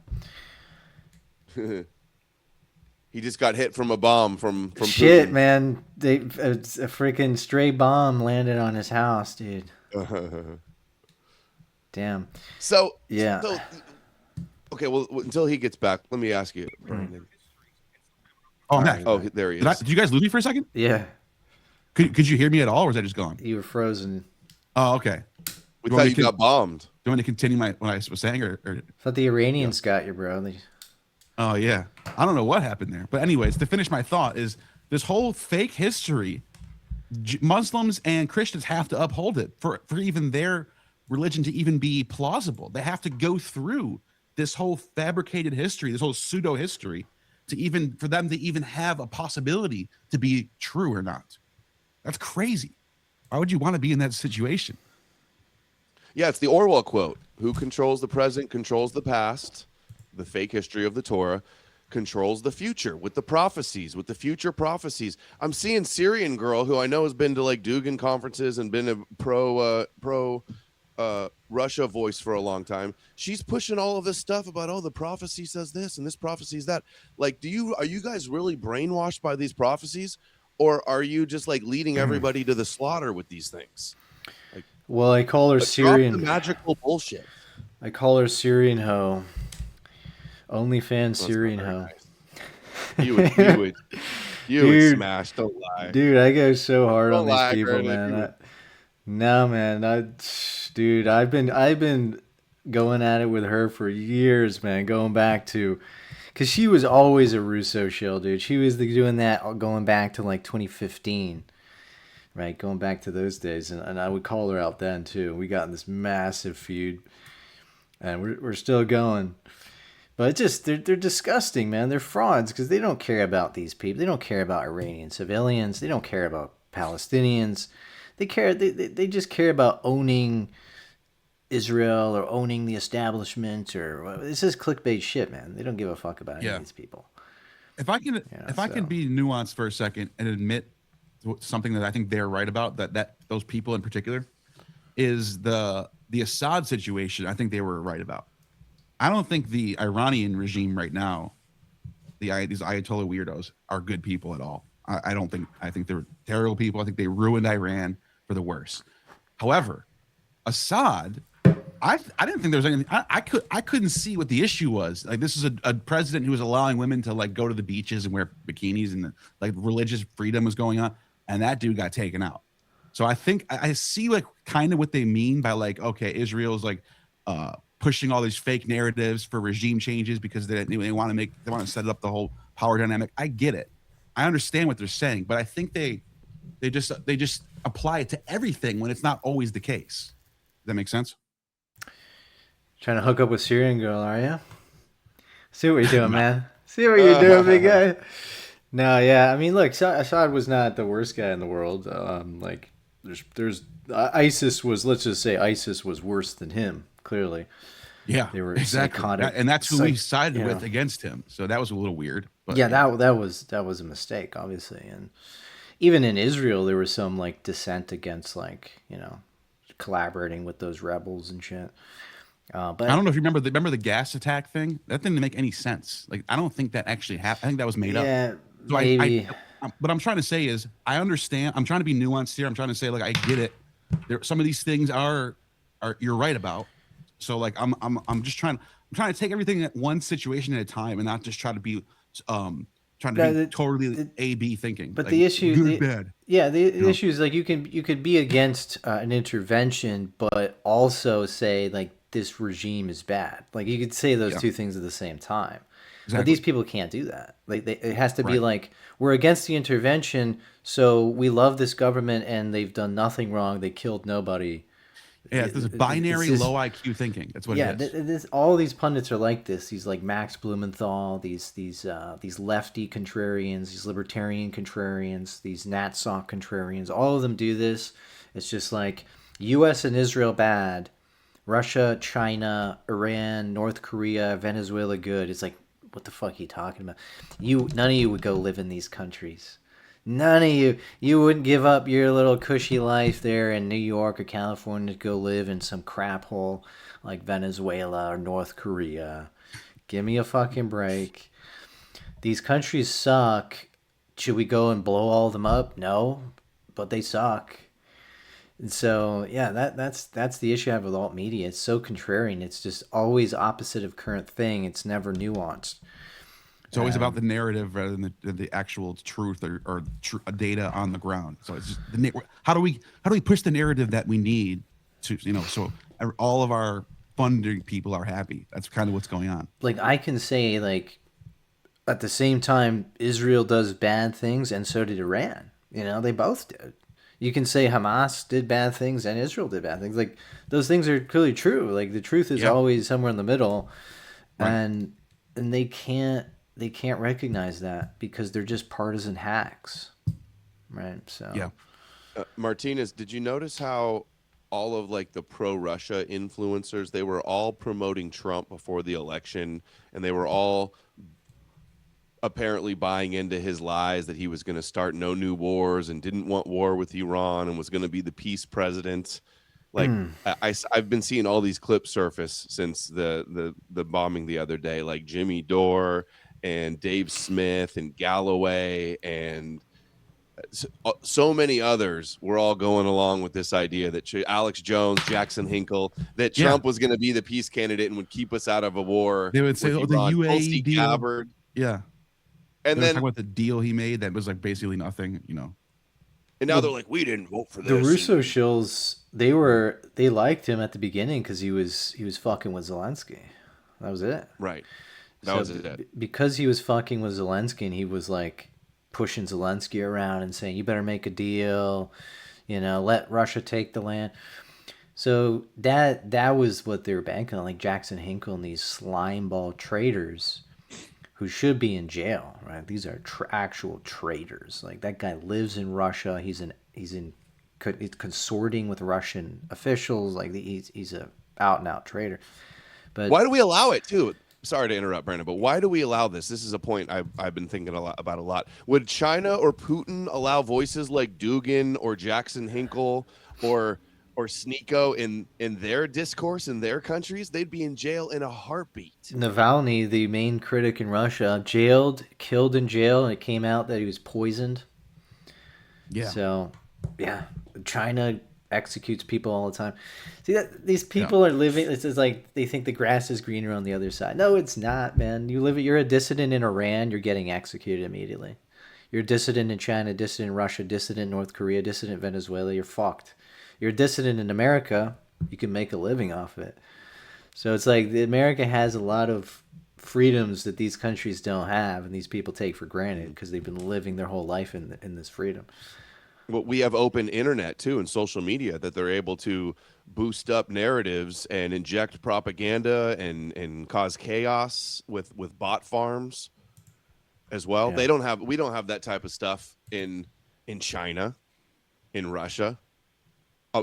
He just got hit from a bomb from Shit, Putin. Man. It's a freaking stray bomb landed on his house, dude. Damn. So yeah. Okay, well, until he gets back, let me ask you, Brandon. Oh, right. Oh, there he is. Did you guys lose me for a second? Yeah. Could you hear me at all, or was I just gone? You were frozen. Oh, okay. We thought you got bombed. Do you want me to continue what I was saying, or? I thought the Iranians got you, bro. Oh yeah, I don't know what happened there, but anyways, to finish my thought is this whole fake history. Muslims and Christians have to uphold it for even their religion to even be plausible. They have to go through this whole fabricated history, this whole pseudo history, for them to even have a possibility to be true or not. That's crazy. Why would you want to be in that situation? Yeah, it's the Orwell quote. Who controls the present controls the past. The fake history of the Torah controls the future with the prophecies, with the future prophecies. I'm seeing Syrian girl who I know has been to like Dugan conferences and been a pro Russia voice for a long time. She's pushing all of this stuff about, oh, the prophecy says this and this prophecy is that. Like, are you guys really brainwashed by these prophecies, or are you just like leading everybody to the slaughter with these things? Like, well, I call her Syrian magical bullshit. I call her Syrian hoe. OnlyFans Syrian hoe. Nice. You would smash. Don't lie, dude. I go so hard don't on these people, man. No, man. Dude, I've been going at it with her for years, man. Going back to, because she was always a Russo shill, dude. She was doing that going back to like 2015, right? Going back to those days, and I would call her out then too. We got in this massive feud, and we're still going. But it's just they're disgusting, man. They're frauds because they don't care about these people. They don't care about Iranian civilians. They don't care about Palestinians. They just care about owning Israel or owning the establishment, or this is clickbait shit, man. They don't give a fuck about any of these people. If I can be nuanced for a second and admit something that I think they're right about, that those people in particular, is the Assad situation. I think they were right about. I don't think the Iranian regime right now, these Ayatollah weirdos, are good people at all. I think they're terrible people. I think they ruined Iran for the worse. However, Assad, I didn't think there was anything. I couldn't see what the issue was. Like, this is a president who was allowing women to like go to the beaches and wear bikinis, and like religious freedom was going on, and that dude got taken out. So I think I see like kind of what they mean by like, okay, Israel's like pushing all these fake narratives for regime changes because they want to set up the whole power dynamic. I get it. I understand what they're saying, but I think they just apply it to everything when it's not always the case. Does that make sense? Trying to hook up with Syrian girl, are you? See what you're doing, man. See what you're doing, big guy. No, yeah. I mean, look, Assad was not the worst guy in the world. Like, there's ISIS was. Let's just say ISIS was worse than him. Clearly, yeah, they were exactly, psychotic, and that's who we sided with against him. So that was a little weird. But, yeah, that was a mistake, obviously, and even in Israel, there was some like dissent against like collaborating with those rebels and shit. But I don't know if you remember the gas attack thing. That didn't make any sense. Like, I don't think that actually happened. I think that was made up. Yeah, So maybe. What I'm trying to say is, I understand. I'm trying to be nuanced here. I'm trying to say, like, I get it. Some of these things are you're right about. So like, I'm trying to take everything at one situation at a time and not just try to be trying to be totally A/B thinking. But like, the issue, good, bad. Yeah, the issue is like you could be against an intervention, but also say like this regime is bad. Like you could say those two things at the same time. Exactly. But these people can't do that. Like it has to be like, we're against the intervention, so we love this government and they've done nothing wrong. They killed nofy. Yeah, there's a binary low IQ thinking. That's what it is. All these pundits are like this. These like Max Blumenthal, these lefty contrarians, these libertarian contrarians, these NatSoc contrarians. All of them do this. It's just like U.S. and Israel bad, Russia, China, Iran, North Korea, Venezuela good. It's like, what the fuck are you talking about? None of you would go live in these countries. None of you wouldn't give up your little cushy life there in New York or California to go live in some crap hole like Venezuela or North Korea. Give me a fucking break. These countries suck. Should we go and blow all of them up? No, but they suck. And so, yeah, that's the issue I have with alt media. It's so contrarian. It's just always opposite of current thing. It's never nuanced. It's always about the narrative rather than the actual truth or data on the ground. So it's just how do we push the narrative that we need to, so all of our funding people are happy. That's kind of what's going on. Like I can say, like, at the same time, Israel does bad things and so did Iran. They both did. You can say Hamas did bad things and Israel did bad things. Like, those things are clearly true. Like, the truth is always somewhere in the middle. Right. And they can't recognize that because they're just partisan hacks, right? So yeah. Martinez, did you notice how all of like the pro-Russia influencers, they were all promoting Trump before the election, and they were all apparently buying into his lies that he was going to start no new wars and didn't want war with Iran and was going to be the peace president. Like I've been seeing all these clips surface since the bombing the other day, like Jimmy Dore and Dave Smith and Galloway and so many others were all going along with this idea that Alex Jones, Jackson Hinkle, that Trump was going to be the peace candidate and would keep us out of a war. They would say, the UAE deal. Gabbard. Yeah. And then talking about the deal he made that was like basically nothing, And now they're like, we didn't vote for this. The Russo shills, they liked him at the beginning because he was fucking with Zelensky. That was it. Right. That was it. Because he was fucking with Zelensky and he was like pushing Zelensky around and saying, you better make a deal, let Russia take the land. So that was what they were banking on, like Jackson Hinkle and these slimeball traitors who should be in jail, right? These are actual traitors. Like, that guy lives in Russia. He's consorting with Russian officials. Like, he's a out and out traitor. But why do we allow it too? Sorry to interrupt, Brandon, but why do we allow this? This is a point I've been thinking about a lot. Would China or Putin allow voices like Dugin or Jackson Hinkle or Sneeko in their discourse in their countries? They'd be in jail in a heartbeat. Navalny, the main critic in Russia, killed in jail, and it came out that he was poisoned. Yeah. So, yeah, China executes people all the time. See that these people are living. It's just like they think the grass is greener on the other side. No, it's not, man. You're a dissident in Iran. You're getting executed immediately. You're a dissident in China, dissident in Russia, dissident in North Korea, dissident in Venezuela. You're fucked. You're a dissident in America. You can make a living off of it. So it's like America has a lot of freedoms that these countries don't have, and these people take for granted because they've been living their whole life in this freedom. Well, we have open internet too and social media that they're able to boost up narratives and inject propaganda and cause chaos with bot farms as well. Yeah. We don't have that type of stuff in China, in Russia.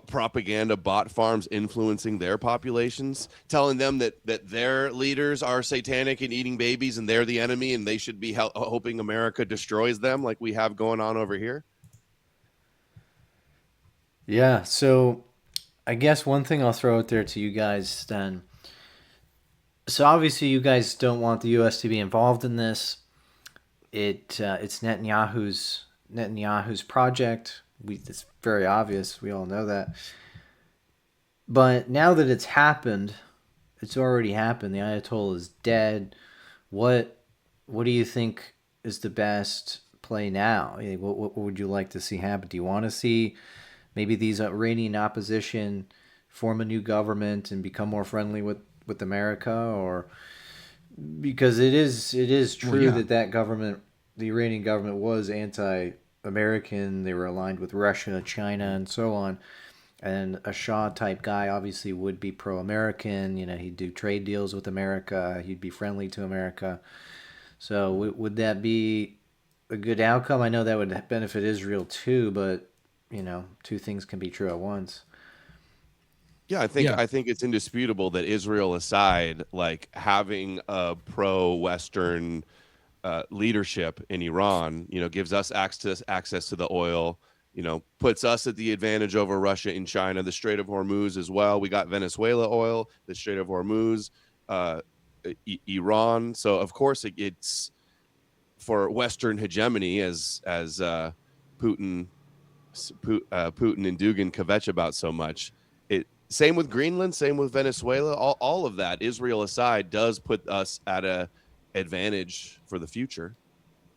Propaganda bot farms influencing their populations, telling them that their leaders are satanic and eating babies and they're the enemy and they should be hoping America destroys them like we have going on over here. Yeah, so I guess one thing I'll throw out there to you guys then. So obviously you guys don't want the U.S. to be involved in this. It's Netanyahu's project. It's very obvious. We all know that. But now that it's happened, it's already happened. The Ayatollah is dead. What do you think is the best play now? What would you like to see happen? Do you want to see maybe these Iranian opposition form a new government and become more friendly with America? Or because it is true that government, the Iranian government, was anti-American. They were aligned with Russia, China, and so on. And a Shah type guy obviously would be pro-American. He'd do trade deals with America. He'd be friendly to America. So would that be a good outcome? I know that would benefit Israel too, but two things can be true at once. Yeah, I think it's indisputable that Israel aside, like having a pro-Western leadership in Iran, gives us access to the oil, puts us at the advantage over Russia and China, the Strait of Hormuz as well. We got Venezuela oil, the Strait of Hormuz, Iran. So of course it's for Western hegemony, as Putin and Dugin kvetch about so much. Same with Greenland, same with Venezuela. All of that, Israel aside, does put us at a advantage for the future.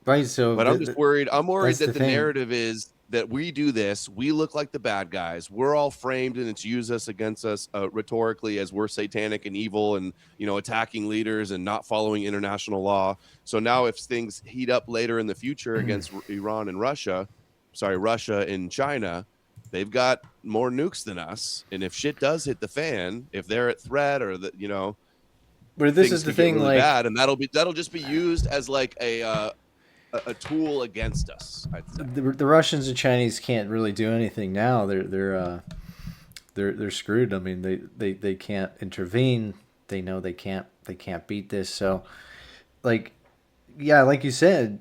Right. So, but I'm just worried. I'm worried that the thing. narrative is that we do this, we look like the bad guys. We're all framed, and it's used us against us rhetorically as we're satanic and evil, and attacking leaders and not following international law. So now, if things heat up later in the future against Iran and Russia and China, they've got more nukes than us. And if shit does hit the fan, if they're at threat or but this is the thing, really like bad, and that'll just be used as like a tool against us. I'd say. The Russians and Chinese can't really do anything now. They're screwed. I mean, they can't intervene. They know they can't beat this. So, like you said,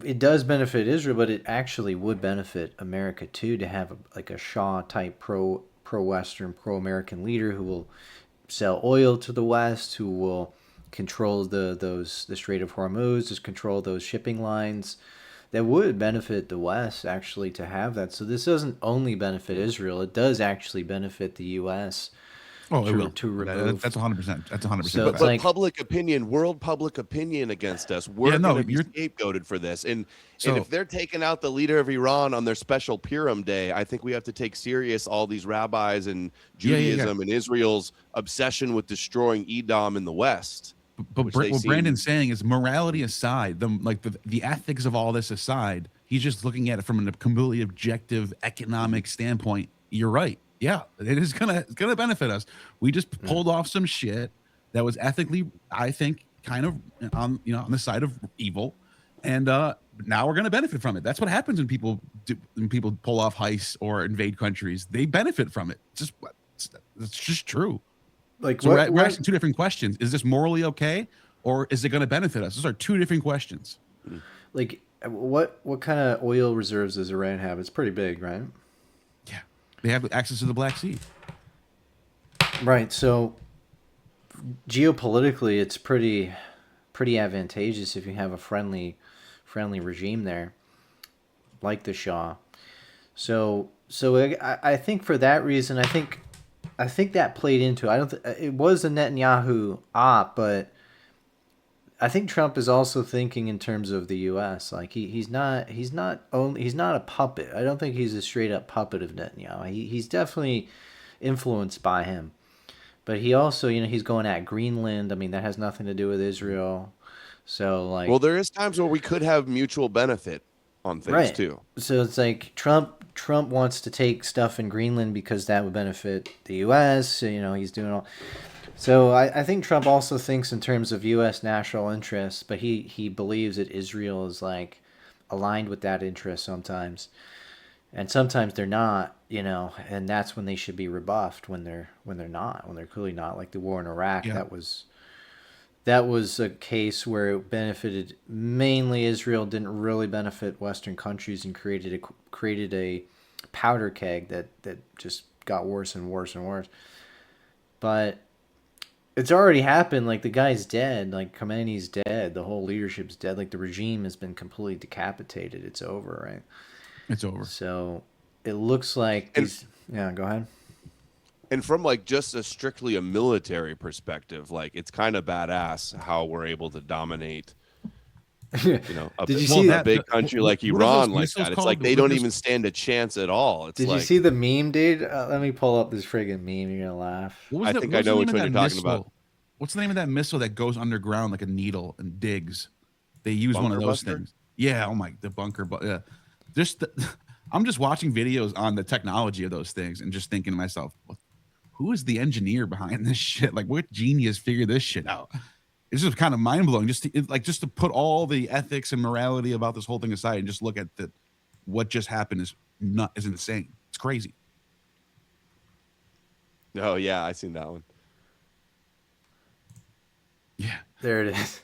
it does benefit Israel, but it actually would benefit America too, to have a Shah type pro-Western, pro-American leader who will sell oil to the West, who will control the Strait of Hormuz, just control those shipping lines. That would benefit the West actually to have that. So this doesn't only benefit Israel; it does actually benefit the U.S. Oh, it will. To remove. That's 100%. That's 100%. So But public opinion, world public opinion against us, we're going to be scapegoated for this. And if they're taking out the leader of Iran on their special Purim day, I think we have to take serious all these rabbis and Judaism and Israel's obsession with destroying Edom in the West. But what Brandon's saying is, morality aside, the ethics of all this aside, he's just looking at it from a completely objective economic standpoint. You're right. Yeah, it is gonna benefit us. We just pulled off some shit that was ethically, I think, kind of on the side of evil, and now we're gonna benefit from it. That's what happens when people pull off heists or invade countries. They benefit from it. It's just true. So we're asking two different questions. Is this morally okay, or is it going to benefit us? Those are two different questions. Like, what kind of oil reserves does Iran have? It's pretty big, right? Yeah, they have access to the Black Sea. Right. So geopolitically, it's pretty advantageous if you have a friendly regime there, like the Shah. So So I think for that reason, I think that played into it. I don't. It was a Netanyahu op, but I think Trump is also thinking in terms of the U.S. Like he's not a puppet. I don't think he's a straight up puppet of Netanyahu. He's definitely influenced by him, but he also he's going at Greenland. I mean that has nothing to do with Israel. So Well, like there is times where we could have mutual benefit on things right. too. So it's like Trump wants to take stuff in Greenland because that would benefit the U.S. So, he's doing all. So I think Trump also thinks in terms of U.S. national interests, but he believes that Israel is like aligned with that interest sometimes, and sometimes they're not, and that's when they should be rebuffed when they're clearly not. Like the war in Iraq, Yeah. that was a case where it benefited mainly Israel, didn't really benefit Western countries, and created a powder keg that just got worse and worse and worse. But it's already happened. Like the guy's dead. Like Khomeini's dead. The whole leadership's dead. Like the regime has been completely decapitated. It's over, right? It's over. So it looks like And these. Yeah, go ahead. and from like just a strictly a military perspective, like it's kind of badass how we're able to dominate, Did you see a that? big country like what are those Iran like missiles that. It's called? like they What are don't those- even stand a chance at all. It's Did you like see the meme, dude? Let me pull up this friggin' meme. You're gonna laugh. What was I the, think what I was the know name which of one that you're talking about. missile? What's the name of that missile that goes underground like a needle and digs? They use one of Bunker those buster? things. Yeah. Oh my, the bunker. But yeah, I'm just watching videos on the technology of those things and just thinking to myself, who is the engineer behind this shit? Like, what genius figured this shit out? It's just kind of mind blowing. Just to put all the ethics and morality about this whole thing aside and just look at what just happened is insane. It's crazy. Oh yeah, I seen that one. Yeah. There it is.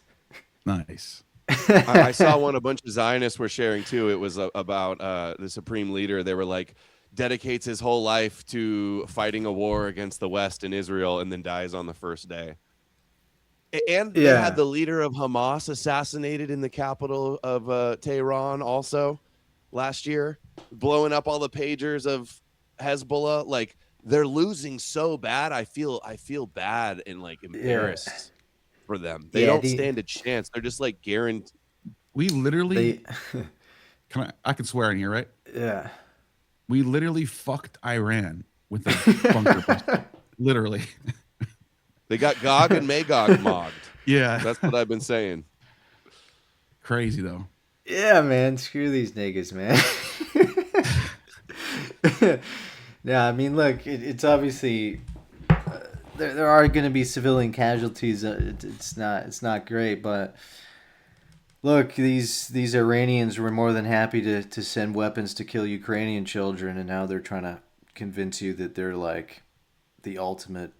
Nice. I saw one a bunch of Zionists were sharing too. It was about the supreme leader. They were like dedicates his whole life to fighting a war against the West and Israel, and then dies on the first day. And they Yeah. had the leader of Hamas assassinated in the capital of Tehran also last year, blowing up all the pagers of Hezbollah. Like they're losing so bad. I feel bad and like embarrassed for them. They don't stand a chance. They're just like guaranteed. We literally They, I can swear in here, right? yeah. We literally fucked Iran with a bunker buster. Literally. They got Gog and Magog mogged. Yeah. That's what I've been saying. Crazy though. Yeah, man. Screw these niggas, man. Yeah, I mean, look, it's obviously there are going to be civilian casualties. It's not great, but look, these Iranians were more than happy to send weapons to kill Ukrainian children, and now they're trying to convince you that they're like the ultimate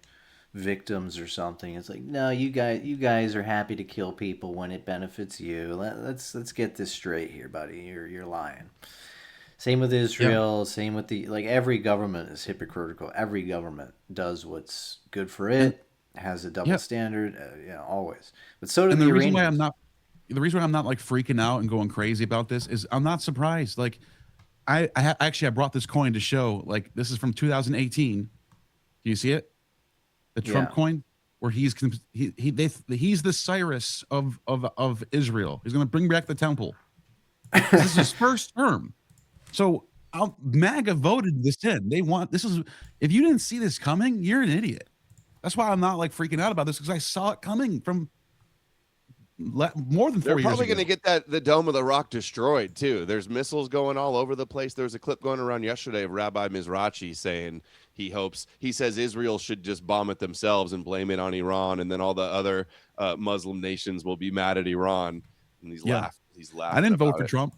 victims or something. It's like, no, you guys are happy to kill people when it benefits you. Let's get this straight here, buddy. You're lying. Same with Israel. Yeah. Same with every government is hypocritical. Every government does what's good for it. Has a double standard. Always. But so do the Iranians. The reason why I'm not like freaking out and going crazy about this is I'm not surprised. Like I brought this coin to show. Like this is from 2018. Do you see it? The Trump coin, where he's the Cyrus of Israel. He's going to bring back the temple. This is his first term. So MAGA voted this in. They want this is. If you didn't see this coming, you're an idiot. That's why I'm not like freaking out about this, because I saw it coming from more than 4 years ago. They're probably going to get the Dome of the Rock destroyed too. There's missiles going all over the place. There was a clip going around yesterday of Rabbi Mizrachi saying he says Israel should just bomb it themselves and blame it on Iran, and then all the other Muslim nations will be mad at Iran. And he's laughing. I didn't vote for Trump,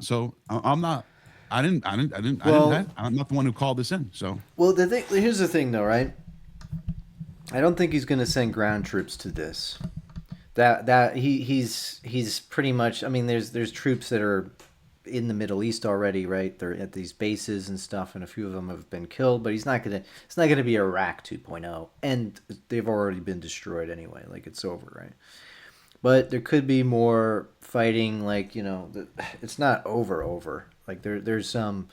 so I'm not. I'm not the one who called this in. So here's the thing, though, right? I don't think he's going to send ground troops to this. He's pretty much. I mean, there's troops that are in the Middle East already, right? They're at these bases and stuff, and a few of them have been killed. But it's not gonna be Iraq 2.0, and they've already been destroyed anyway. Like it's over, right? But there could be more fighting. Like it's not over. Like there's some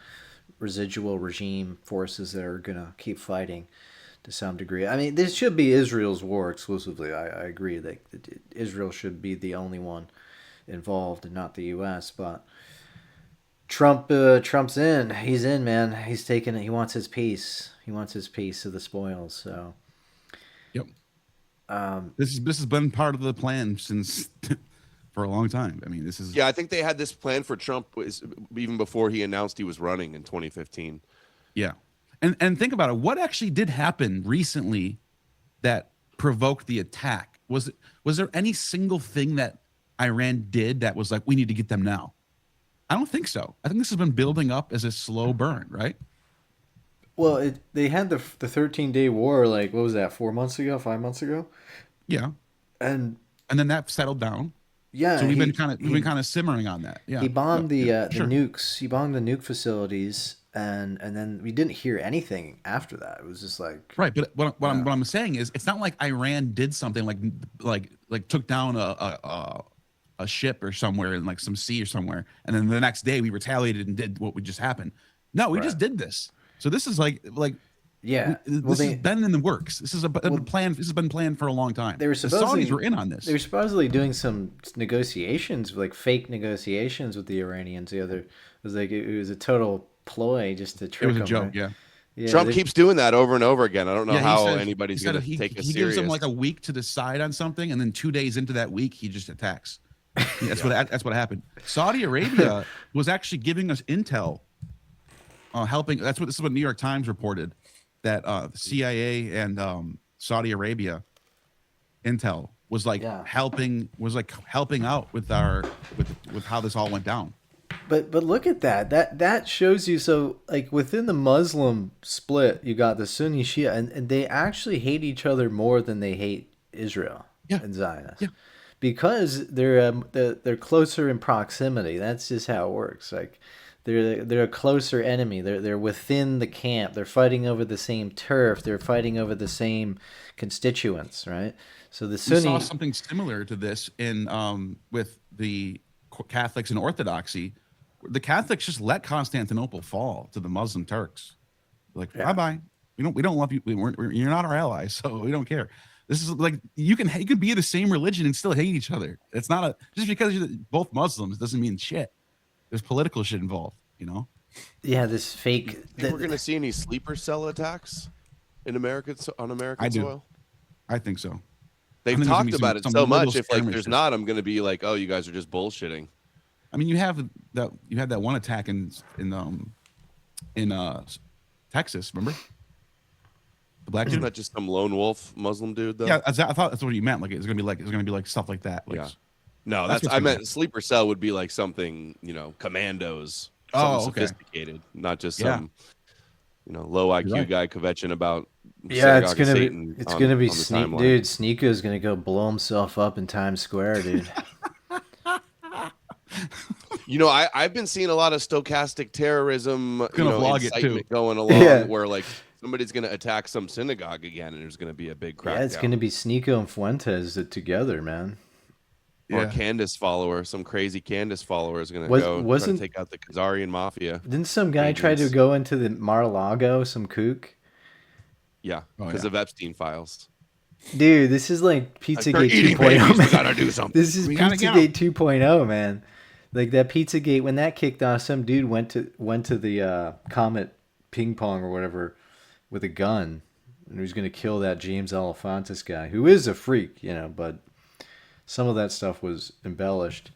residual regime forces that are going to keep fighting to some degree. I mean, this should be Israel's war exclusively. I agree that Israel should be the only one involved and not the U.S. But Trump's in. He's in, man. He's taking it. He wants his piece. He wants his piece of the spoils. So, Yep. This has been part of the plan since for a long time. I mean, this is Yeah, I think they had this plan for Trump even before he announced he was running in 2015. yeah. And think about it. What actually did happen recently that provoked the attack? Was there any single thing that Iran did that was like, we need to get them now? I don't think so. I think this has been building up as a slow burn, right? well, they had the 13-day war. Like, what was that? 4 months ago? 5 months ago? Yeah. And And then that settled down. yeah, So we've been kind of simmering on that. Yeah. he bombed the Sure. nukes. He bombed the nuke facilities, and then we didn't hear anything after that. It was just like Right, but what I'm saying is, it's not like Iran did something like took down a ship or somewhere in like some sea or somewhere, and then the next day we retaliated and did what would just happen. No, we just did this. So this is like yeah. this has been in the works. This is a plan. This has been planned for a long time. They were The supposedly Saudis were in on this. They were supposedly doing some negotiations, like fake negotiations with the Iranians. The other it was a total ploy just to It trick was a them. joke. Right? Yeah. Yeah, Trump keeps doing that over and over again. I don't know Yeah, he how says- anybody's he going said to he, take it he serious. gives them like a week to decide on something, and then 2 days into that week, he just attacks. That's what happened. Saudi Arabia was actually giving us intel, helping. This is what New York Times reported, that the CIA and Saudi Arabia intel was like helping out with with how this all went down. But look at that. That shows you. So like within the Muslim split, you got the Sunni Shia, and they actually hate each other more than they hate Israel and Zionists. Yeah. Because they're closer in proximity. That's just how it works. Like they're a closer enemy. They're within the camp. They're fighting over the same turf. They're fighting over the same constituents, right? So the We Sunni saw something similar to this in with the Catholics and Orthodoxy. The Catholics just let Constantinople fall to the Muslim Turks. Like, bye bye. We don't love you. You're not our allies, so we don't care. This is like you can be the same religion and still hate each other. It's not just because you're both Muslims doesn't mean shit. There's political shit involved, you know. Yeah, this fake. Think we're going to see any sleeper cell attacks in American soil? I think so. They've think there's gonna talked be about it some so little much. If like skirmishes. there's not, I'm going to be like, oh, you guys are just bullshitting. I mean, you had that one attack in Texas, remember? The black Isn't dude. that just some lone wolf Muslim dude though? Yeah, I thought that's what you meant. Like it's gonna be like stuff like that. Like, Yeah. No, That's that's what's I gonna meant sleeper cell would be like something, commandos, Oh, something okay. sophisticated, not just Yeah. some, low IQ right. guy kvetching about. Yeah, it's Synagogue of gonna Satan be. It's on- gonna be on the Sneak, timeline. dude. Sneako's gonna go blow himself up in Times Square, dude. I've been seeing a lot of stochastic terrorism, Gonna vlog it, too. incitement going along, Yeah. where like somebody's gonna attack some synagogue again, and there's gonna be a big crackdown. Yeah, it's gonna be Sneako and Fuentes together, man. Or Yeah. a Candace follower, some crazy Candace follower is gonna try Wasn't- to take out the Khazarian mafia. Didn't some guy try to Agents. go into the Mar-a-Lago, some kook? Yeah, Oh, because yeah. of Epstein files. Dude, this is like They're Pizzagate eating 2.0. babies, we man. gotta do something. This is We gotta get Pizzagate 2.0, man. Like that Pizzagate, when that kicked off, some dude went to the Comet ping pong or whatever with a gun, and he was gonna kill that James Alefantis guy, who is a freak, but some of that stuff was embellished.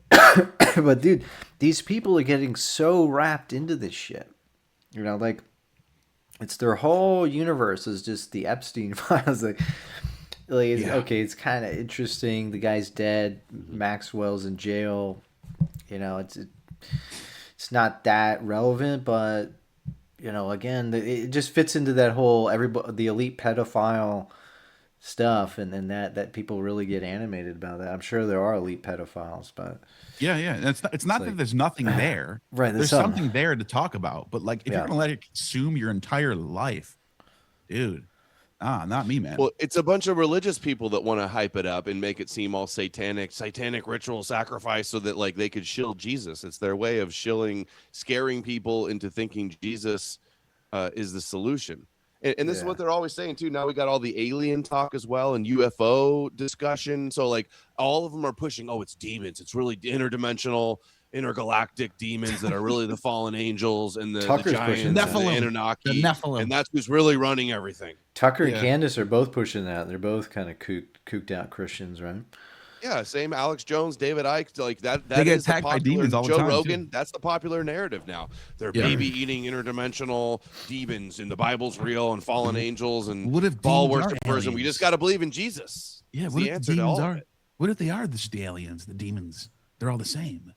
But dude, these people are getting so wrapped into this shit. Like it's their whole universe is just the Epstein files. Okay, it's kind of interesting. The guy's dead. Maxwell's in jail. It's not that relevant, but again, it just fits into that whole the elite pedophile stuff, and then that people really get animated about that. I'm sure there are elite pedophiles, but Yeah. And it's not that there's nothing there. Right, There's there's something there to talk about. But like, if Yeah. you're gonna let it consume your entire life, dude, Not me, man. Well, it's a bunch of religious people that want to hype it up and make it seem all satanic ritual sacrifice so that like they could shill Jesus. It's their way of scaring people into thinking Jesus is the solution. And this is what they're always saying too. Now we got all the alien talk as well and UFO discussion. So like all of them are pushing, oh, it's demons. It's really interdimensional, intergalactic demons that are really the fallen angels and the giants and the Anunnaki. The Nephilim. And that's who's really running everything. Tucker and Candace are both pushing that. They're both kind of cooked out Christians, right? Yeah, same Alex Jones, David Icke, like that. They get is the attacked by popular, demons all the Joe time, Rogan. too. That's the popular narrative now. They're baby-eating interdimensional demons, and the Bible's real, and fallen angels, and What if ball demons are worshippers, and we just got to believe in Jesus. Yeah, It's what the if answer to demons all are? of it. What if they are the aliens, the demons? They're all the same.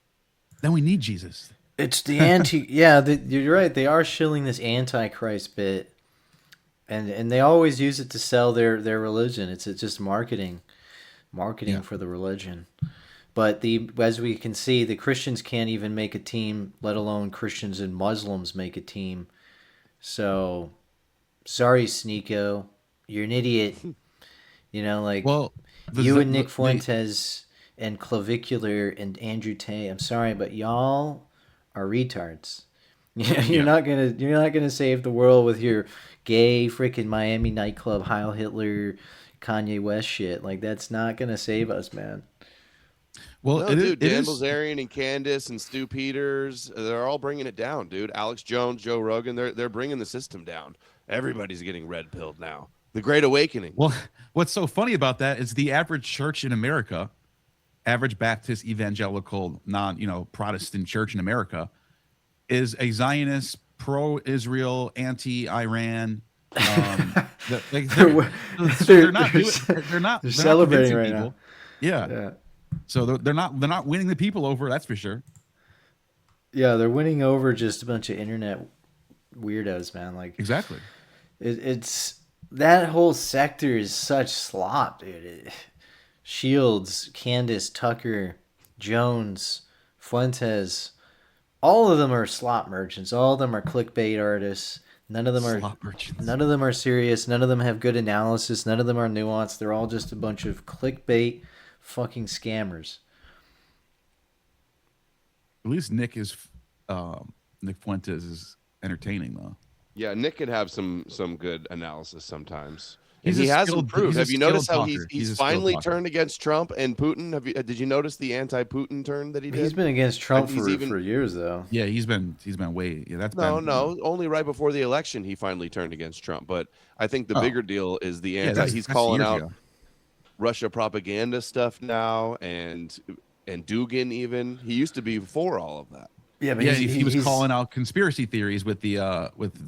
Then we need Jesus. It's the anti. Yeah, you're right. They are shilling this antichrist bit, and they always use it to sell their religion. It's just marketing for the religion. But as we can see, the Christians can't even make a team, let alone Christians and Muslims make a team. So, sorry, Sneeko, you're an idiot. You know, like you and Nick Fuentes and Clavicular and Andrew Tate. I'm sorry, but y'all are retards. You're not gonna save the world with your gay freaking Miami nightclub Heil Hitler, Kanye West shit. Like that's not gonna save us, man. Well, no, dude, Dan Bilzerian and Candace and Stu Peters, they're all bringing it down, dude. Alex Jones, Joe Rogan, they're bringing the system down. Everybody's getting red pilled now. The Great Awakening. Well, what's so funny about that is the average church in America, average Baptist evangelical Protestant church in America, is a Zionist, pro-Israel, anti-Iran. They're not celebrating right people. now. Yeah. So they're not winning the people over. That's for sure. Yeah, they're winning over just a bunch of internet weirdos, man. Like exactly. It's that whole sector is such slop, dude. Shields, Candace, Tucker, Jones, Fuentes, all of them are slop merchants. All of them are clickbait artists. None of them are serious. None of them have good analysis. None of them are nuanced. They're all just a bunch of clickbait fucking scammers. At least Nick Fuentes is entertaining though. Yeah, Nick could have some good analysis sometimes. He has improved. Have you noticed how he's finally turned against Trump and Putin? Did you notice the anti-Putin turn that he did? He's been against Trump for years though. Yeah, he's been way. Yeah, that's only right before the election he finally turned against Trump. But I think the bigger deal is the anti. He's calling out Russia propaganda stuff now, and Dugin even. He used to be for all of that. Yeah, but he was calling out conspiracy theories with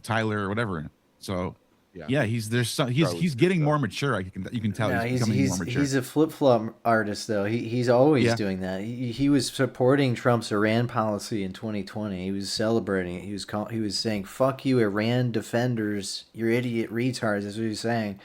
Tyler or whatever. So he's getting more mature. You can tell he's becoming more mature. He's a flip flop artist though. He's always doing that. He was supporting Trump's Iran policy in 2020. He was celebrating it. He was saying "fuck you, Iran defenders, you're idiot retards." That's what he was saying.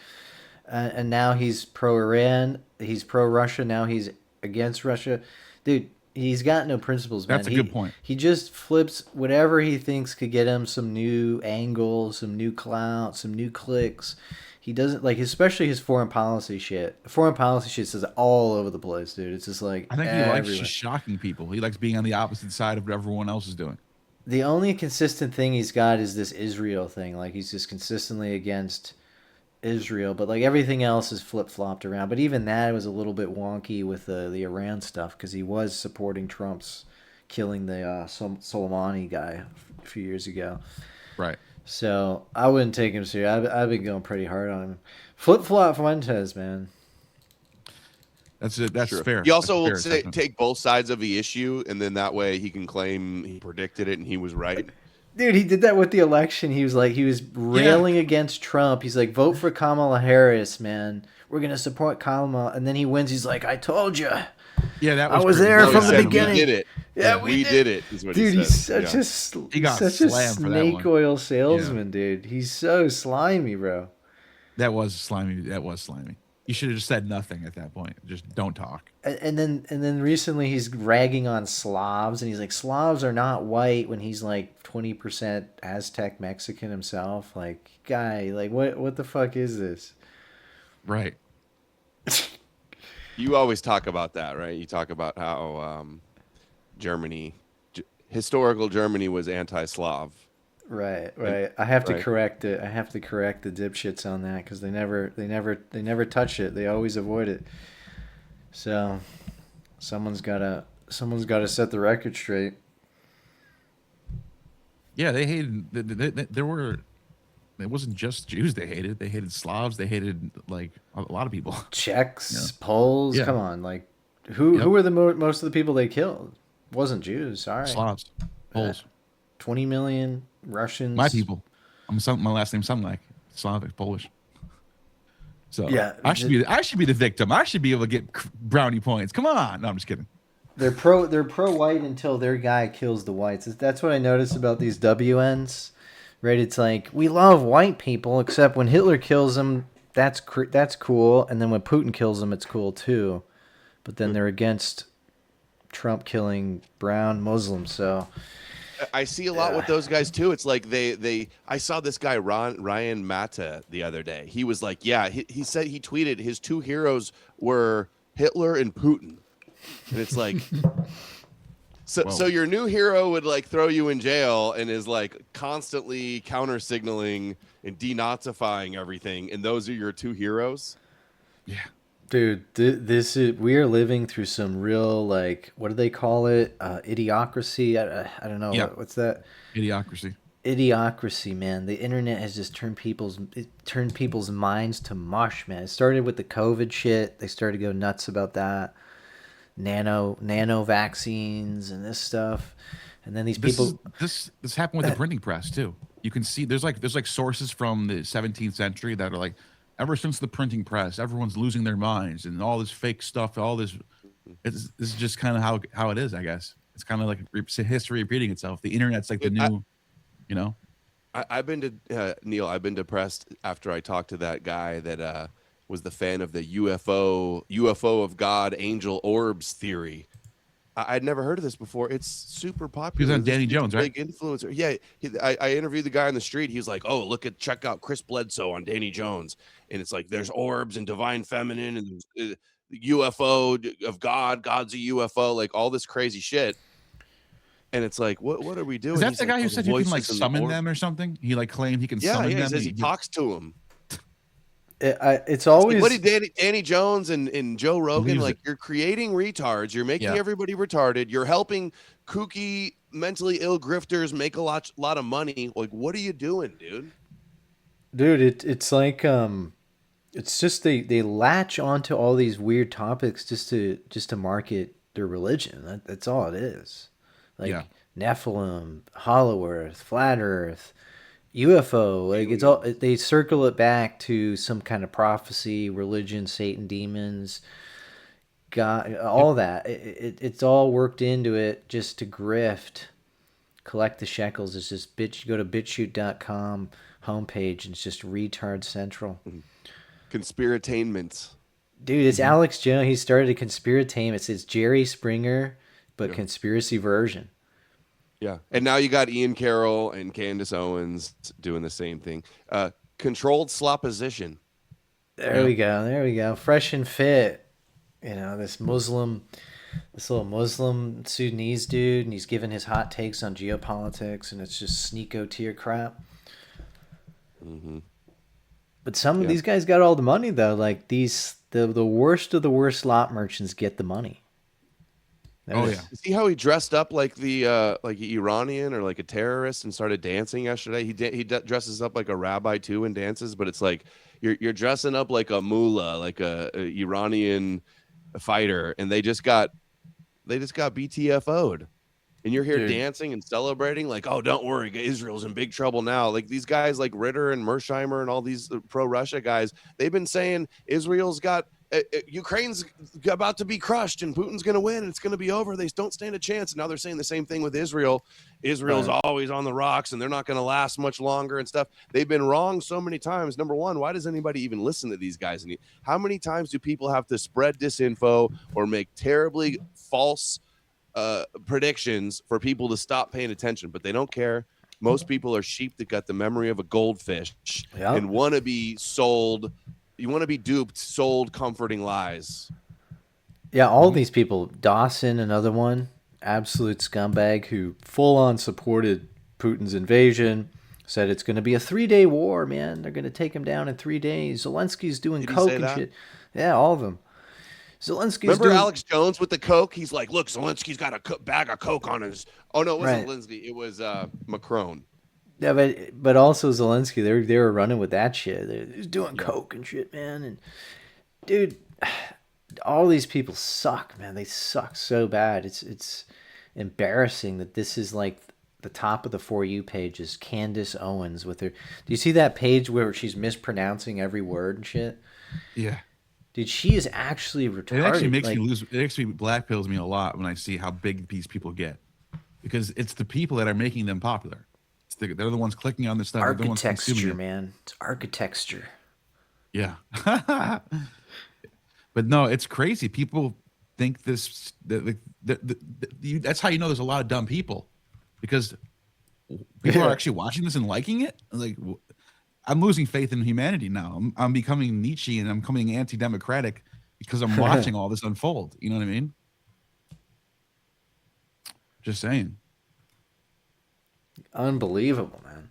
And now he's pro Iran. He's pro Russia. Now he's against Russia, dude. He's got no principles, man. That's a good point. He just flips whatever he thinks could get him some new angle, some new clout, some new clicks. He doesn't especially his foreign policy shit. Foreign policy shit is all over the place, dude. It's just like I think he likes just shocking people. He likes being on the opposite side of what everyone else is doing. The only consistent thing he's got is this Israel thing. Like he's just consistently against Israel, but like everything else is flip-flopped around. But even that was a little bit wonky with the Iran stuff because he was supporting Trump's killing the Soleimani guy a few years ago. Right. So I wouldn't take him serious. I've been going pretty hard on him. Flip-flop Fuentes, man. That's fair. He also will take both sides of the issue, and then that way he can claim he predicted it and he was right. Dude, he did that with the election. He was railing against Trump. He's like, vote for Kamala Harris, man. We're going to support Kamala. And then he wins. He's like, I told you. Yeah, I was there from the beginning. We did it. Yeah, we did it. Is what dude, he he's such a snake oil salesman, dude. He's so slimy, bro. That was slimy. You should have just said nothing at that point. Just don't talk. And then recently he's ragging on Slavs, and he's like, Slavs are not white when he's like 20% Aztec Mexican himself. Like, guy, like what the fuck is this? Right. You always talk about that, right? You talk about how Germany, historical Germany, was anti-Slav. Right, And- right. I have to right. correct it. I have to correct the dipshits on that because they never touch it. They always avoid it. So someone's gotta set the record straight. Yeah, they hated. There were. It wasn't just Jews they hated. They hated Slavs. They hated like a lot of people. Czechs, Poles. Yeah. Come on, like who Yep. were the most of the people they killed? Wasn't Jews. Sorry, Slavs, Poles. 20 million Russians. My people. My last name's something like Slavic, Polish. So Yeah, I should be the victim. I should be able to get brownie points. Come on. No, I'm just kidding. They're pro white until their guy kills the whites. That's what I noticed about these WNs. Right? It's like we love white people, except when Hitler kills them, that's cool, and then when Putin kills them, it's cool too. But then they're against Trump killing brown Muslims. So I see a lot with those guys too. It's like I saw this guy Ryan Mata the other day. He was like, yeah, he said, he tweeted his two heroes were Hitler and Putin. And it's like, so your new hero would like throw you in jail and is like constantly counter signaling and denazifying everything, and those are your two heroes. Yeah. dude, we are living through some real, like, what do they call it? Idiocracy. I don't know. Yeah. What's that? Idiocracy. Idiocracy, man. The internet has just turned people's minds to mush, man. It started with the COVID shit. They started to go nuts about that. Nano vaccines and this stuff. And then these people This happened with the printing press too. You can see there's like sources from the 17th century that are like, ever since the printing press, everyone's losing their minds and all this fake stuff, all this. This is just kind of how it is, I guess. It's kind of like history repeating itself. The internet's like the new, you know. I've been to Neil. I've been depressed after I talked to that guy that was the fan of the UFO of God angel orbs theory. I'd never heard of this before. It's super popular. He was on Danny Jones, right? Big influencer. Yeah, I interviewed the guy on the street. He was like, "Oh, check out Chris Bledsoe on Danny Jones," and it's like there's orbs and divine feminine and the UFO of God. God's a UFO, like all this crazy shit. And it's like, what are we doing? Is that He's the like, guy who "Oh, said the you can like voices in the summon orb." them or something? He like claimed he can summon them. He says he talks to him. it's always What did Danny Jones and Joe Rogan, like, you're creating retards, you're making everybody retarded, you're helping kooky mentally ill grifters make a lot of money. Like, what are you doing, dude? it's like it's just they latch onto all these weird topics just to market their religion. That's all it is. Like Nephilim, Hollow Earth, Flat Earth, UFO, like it's all, they circle it back to some kind of prophecy, religion, Satan, demons, God, all that. It's all worked into it just to grift, collect the shekels. It's just go to BitChute.com homepage and it's just retard central. Conspiratainments. Dude, it's Alex Jones. He started a conspiratainment. It's Jerry Springer, but conspiracy version. Yeah. And now you got Ian Carroll and Candace Owens doing the same thing. Controlled slopposition. There we go. Fresh and fit. You know, this little Muslim Sudanese dude, and he's giving his hot takes on geopolitics, and it's just sneako tier crap. Mm-hmm. But some of these guys got all the money, though. Like the worst of the worst slot merchants get the money. See how he dressed up like the like an Iranian or like a terrorist and started dancing yesterday? He dresses up like a rabbi too and dances, but it's like you're dressing up like a mullah, like a Iranian fighter, and they just got BTFO'd. And you're here dancing and celebrating like, oh, don't worry, Israel's in big trouble now. Like these guys like Ritter and Mersheimer and all these pro-Russia guys, they've been saying Israel's got Ukraine's about to be crushed and Putin's going to win and it's going to be over. They don't stand a chance. And now they're saying the same thing with Israel. Israel's always on the rocks and they're not going to last much longer and stuff. They've been wrong so many times. Number one, why does anybody even listen to these guys? And how many times do people have to spread disinfo or make terribly false predictions for people to stop paying attention? But they don't care. Most people are sheep that got the memory of a goldfish and want to be sold You want to be duped, sold comforting lies. Yeah, all these people, Dawson, another one, absolute scumbag who full on supported Putin's invasion, said it's going to be a 3-day war, man. They're going to take him down in 3 days. Zelensky's doing Did he coke say and that? shit. Yeah, all of them. Zelensky's Remember doing... Alex Jones with the coke? He's like, look, Zelensky's got a bag of coke on his. Oh no, it wasn't Right. Zelensky. It was Macron. Yeah, but also Zelensky, they were running with that shit. They're doing Yeah. coke and shit, man. And dude, all these people suck, man. They suck so bad. It's embarrassing that this is like the top of the For You page is Candace Owens with her. Do you see that page where she's mispronouncing every word and shit? Yeah. Dude, she is actually retarded. It actually makes like, me lose. It actually black pills me a lot when I see how big these people get, because it's the people that are making them popular. They're the ones clicking on this stuff. They're the ones consuming architecture, it. man. It's architecture. Yeah. But no, it's crazy. People think this. That's how you know there's a lot of dumb people, because people are actually watching this and liking it. Like, I'm losing faith in humanity now. I'm becoming Nietzsche and I'm becoming anti-democratic because I'm watching all this unfold. You know what I mean? Just saying. Unbelievable, man.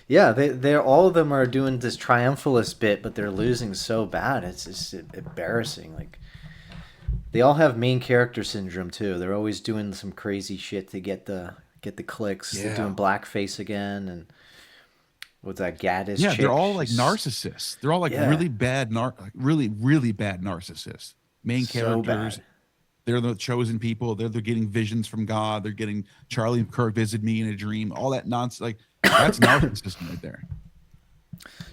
Yeah, they're all of them are doing this triumphalist bit, but they're losing so bad. It's just embarrassing. Like, they all have main character syndrome too. They're always doing some crazy shit to get the clicks. Yeah. They're doing blackface again, and what's that Gaddis? Yeah, chick? they're all like She's narcissists. They're all like Yeah. really bad, really bad narcissists. Main so characters. bad. They're the chosen people. They're getting visions from God. They're getting Charlie Kirk visited me in a dream. All that nonsense. Like, that's narcissism right there.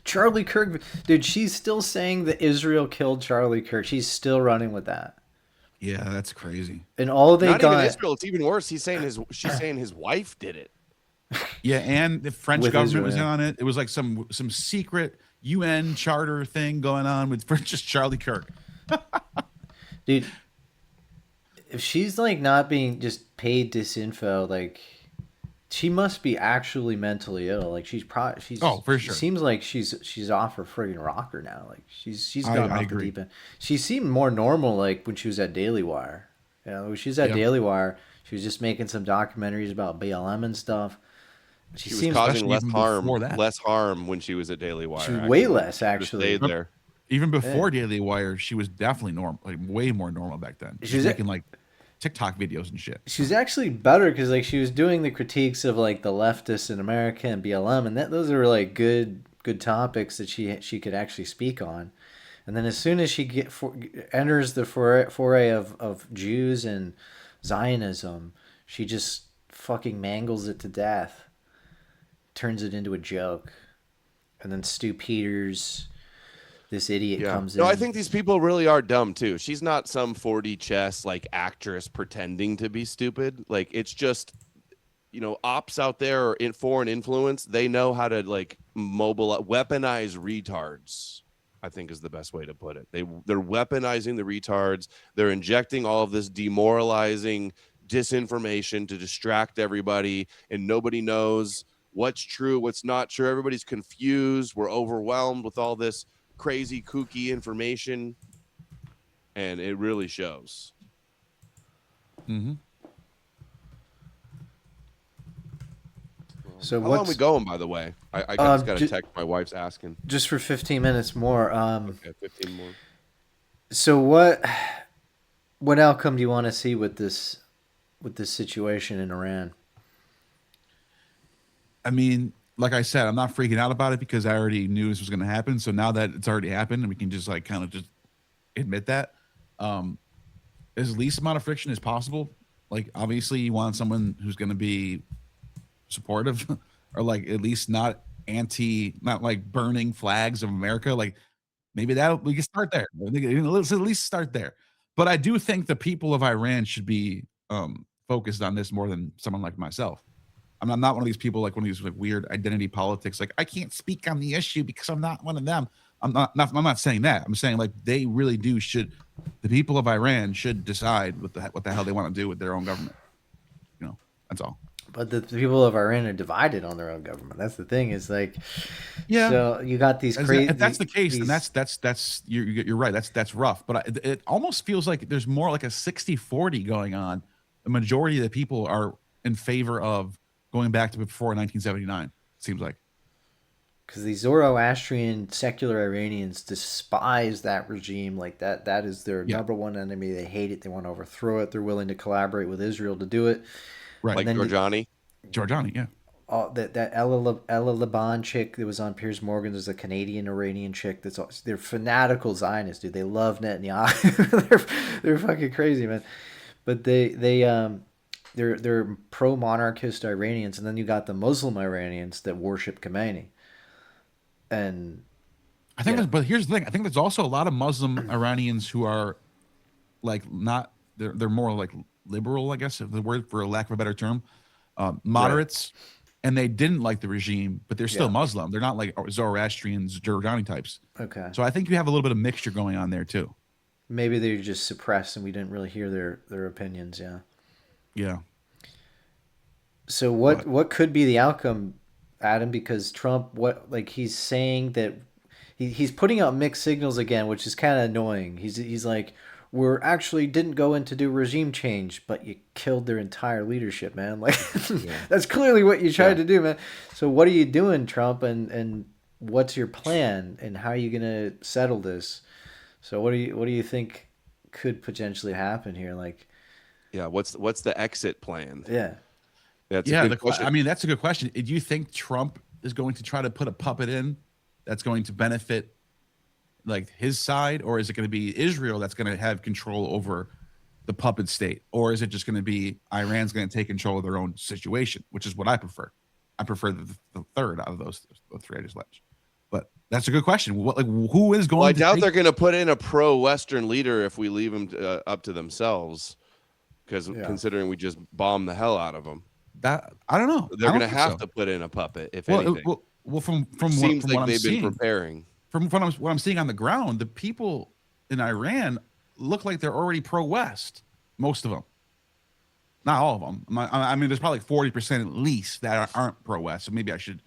Charlie Kirk, dude. She's still saying that Israel killed Charlie Kirk. She's still running with that. Yeah, that's crazy. And all they Not got. even Israel. It's even worse. She's saying his wife did it. Yeah, and the French With government was Israel. on it. It was like some secret UN charter thing going on with just Charlie Kirk. Dude, if she's like not being just paid disinfo, like she must be actually mentally ill. Like she's Oh, for she sure. seems like she's off her friggin' rocker now. Like she's I gone off the agree. deep end. She seemed more normal like when she was at Daily Wire. You know, when she was at Yeah. Daily Wire, she was just making some documentaries about BLM and stuff. She was seems causing Especially even less harm when she was at Daily Wire. She was way less, She actually. stayed there. Even before Daily Wire, she was definitely normal, like way more normal back then. She was She's- making like TikTok videos and shit. She was actually better because like she was doing the critiques of like the leftists in America and BLM, and those are like good topics that she could actually speak on. And then as soon as she enters the foray of Jews and Zionism, she just fucking mangles it to death, turns it into a joke, and then Stu Peters, this idiot, comes in. No, I think these people really are dumb too. She's not some 4D chess like actress pretending to be stupid. Like, it's just, ops out there or in foreign influence. They know how to like weaponize retards, I think is the best way to put it. They're weaponizing the retards. They're injecting all of this demoralizing disinformation to distract everybody, and nobody knows what's true, what's not true. Everybody's confused. We're overwhelmed with all this crazy kooky information, and it really shows. Mm-hmm. So How long are we going, by the way? I just got a text. My wife's asking. Just for 15 minutes more. Okay, 15 more. So what outcome do you want to see with this situation in Iran? I mean, like I said, I'm not freaking out about it because I already knew this was going to happen. So now that it's already happened, and we can just like kind of just admit that, as least amount of friction as possible. Like, obviously, you want someone who's going to be supportive, or like at least not like burning flags of America. Like, maybe we can start there. Let's at least start there. But I do think the people of Iran should be focused on this more than someone like myself. I'm not one of these people, like one of these like weird identity politics. Like, I can't speak on the issue because I'm not one of them. I'm not saying that. I'm saying like they really do the people of Iran should decide what the hell they want to do with their own government. That's all. But the people of Iran are divided on their own government. That's the thing. Is like, Yeah. so you got these crazy. If that's the case, then these, that's you're right. That's rough. But it almost feels like there's more like a 60-40 going on. The majority of the people are in favor of going back to before 1979. It seems like. because these Zoroastrian secular Iranians despise that regime. Like that is their Yeah. number one enemy. They hate it. They want to overthrow it. They're willing to collaborate with Israel to do it. Right. Like then Giorgiani. Giorgiani, yeah. That Ella Liban chick that was on Piers Morgan. There's a Canadian Iranian chick they're fanatical Zionists, dude. They love Netanyahu. they're fucking crazy, man. But they're pro monarchist Iranians, and then you got the Muslim Iranians that worship Khomeini. And I think, but here's the thing. I think there's also a lot of Muslim Iranians who are like not. They're more like liberal, I guess, if the word for lack of a better term, moderates. Right. And they didn't like the regime, but they're still Muslim. They're not like Zoroastrians, Giordani types. Okay. So I think you have a little bit of mixture going on there too. Maybe they're just suppressed and we didn't really hear their opinions. Yeah. Yeah. So what could be the outcome, Adam? Because Trump, he's saying that he's putting out mixed signals again, which is kind of annoying. He's like, we're actually didn't go in to do regime change, but you killed their entire leadership, man. Like that's clearly what you tried to do, man. So what are you doing, Trump? And what's your plan? And how are you gonna settle this? So what do you think could potentially happen here? Like, yeah, what's the exit plan? Yeah, that's a good question. I mean, that's a good question. Do you think Trump is going to try to put a puppet in that's going to benefit like his side, or is it going to be Israel that's going to have control over the puppet state, or is it just going to be Iran's going to take control of their own situation, which is what I prefer. I prefer the third out of those three I just left. But that's a good question. Who is going? Well, I doubt they're going to put in a pro-Western leader if we leave them up to themselves, because considering we just bombed the hell out of them. That I don't know. They're going to have to put in a puppet, if anything. Well, from seems what like I'm they've seeing, been preparing. From what I'm seeing on the ground, the people in Iran look like they're already pro-West. Most of them, not all of them. I mean, there's probably like 40% at least that aren't pro-West. So maybe I should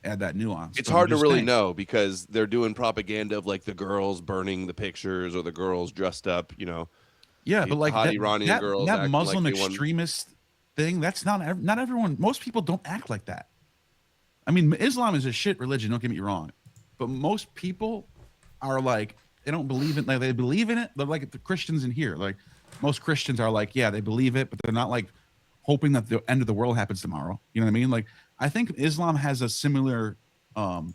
add that nuance. It's hard to really know because they're doing propaganda of like the girls burning the pictures or the girls dressed up, Yeah, but like hot Iranian girls. That Muslim extremist thing. That's not everyone. Most people don't act like that. I mean, Islam is a shit religion. Don't get me wrong. But most people are like, they don't believe it. Like they believe in it. They're like the Christians in here. Like most Christians are like, yeah, they believe it, but they're not like hoping that the end of the world happens tomorrow. You know what I mean? Like I think Islam has a similar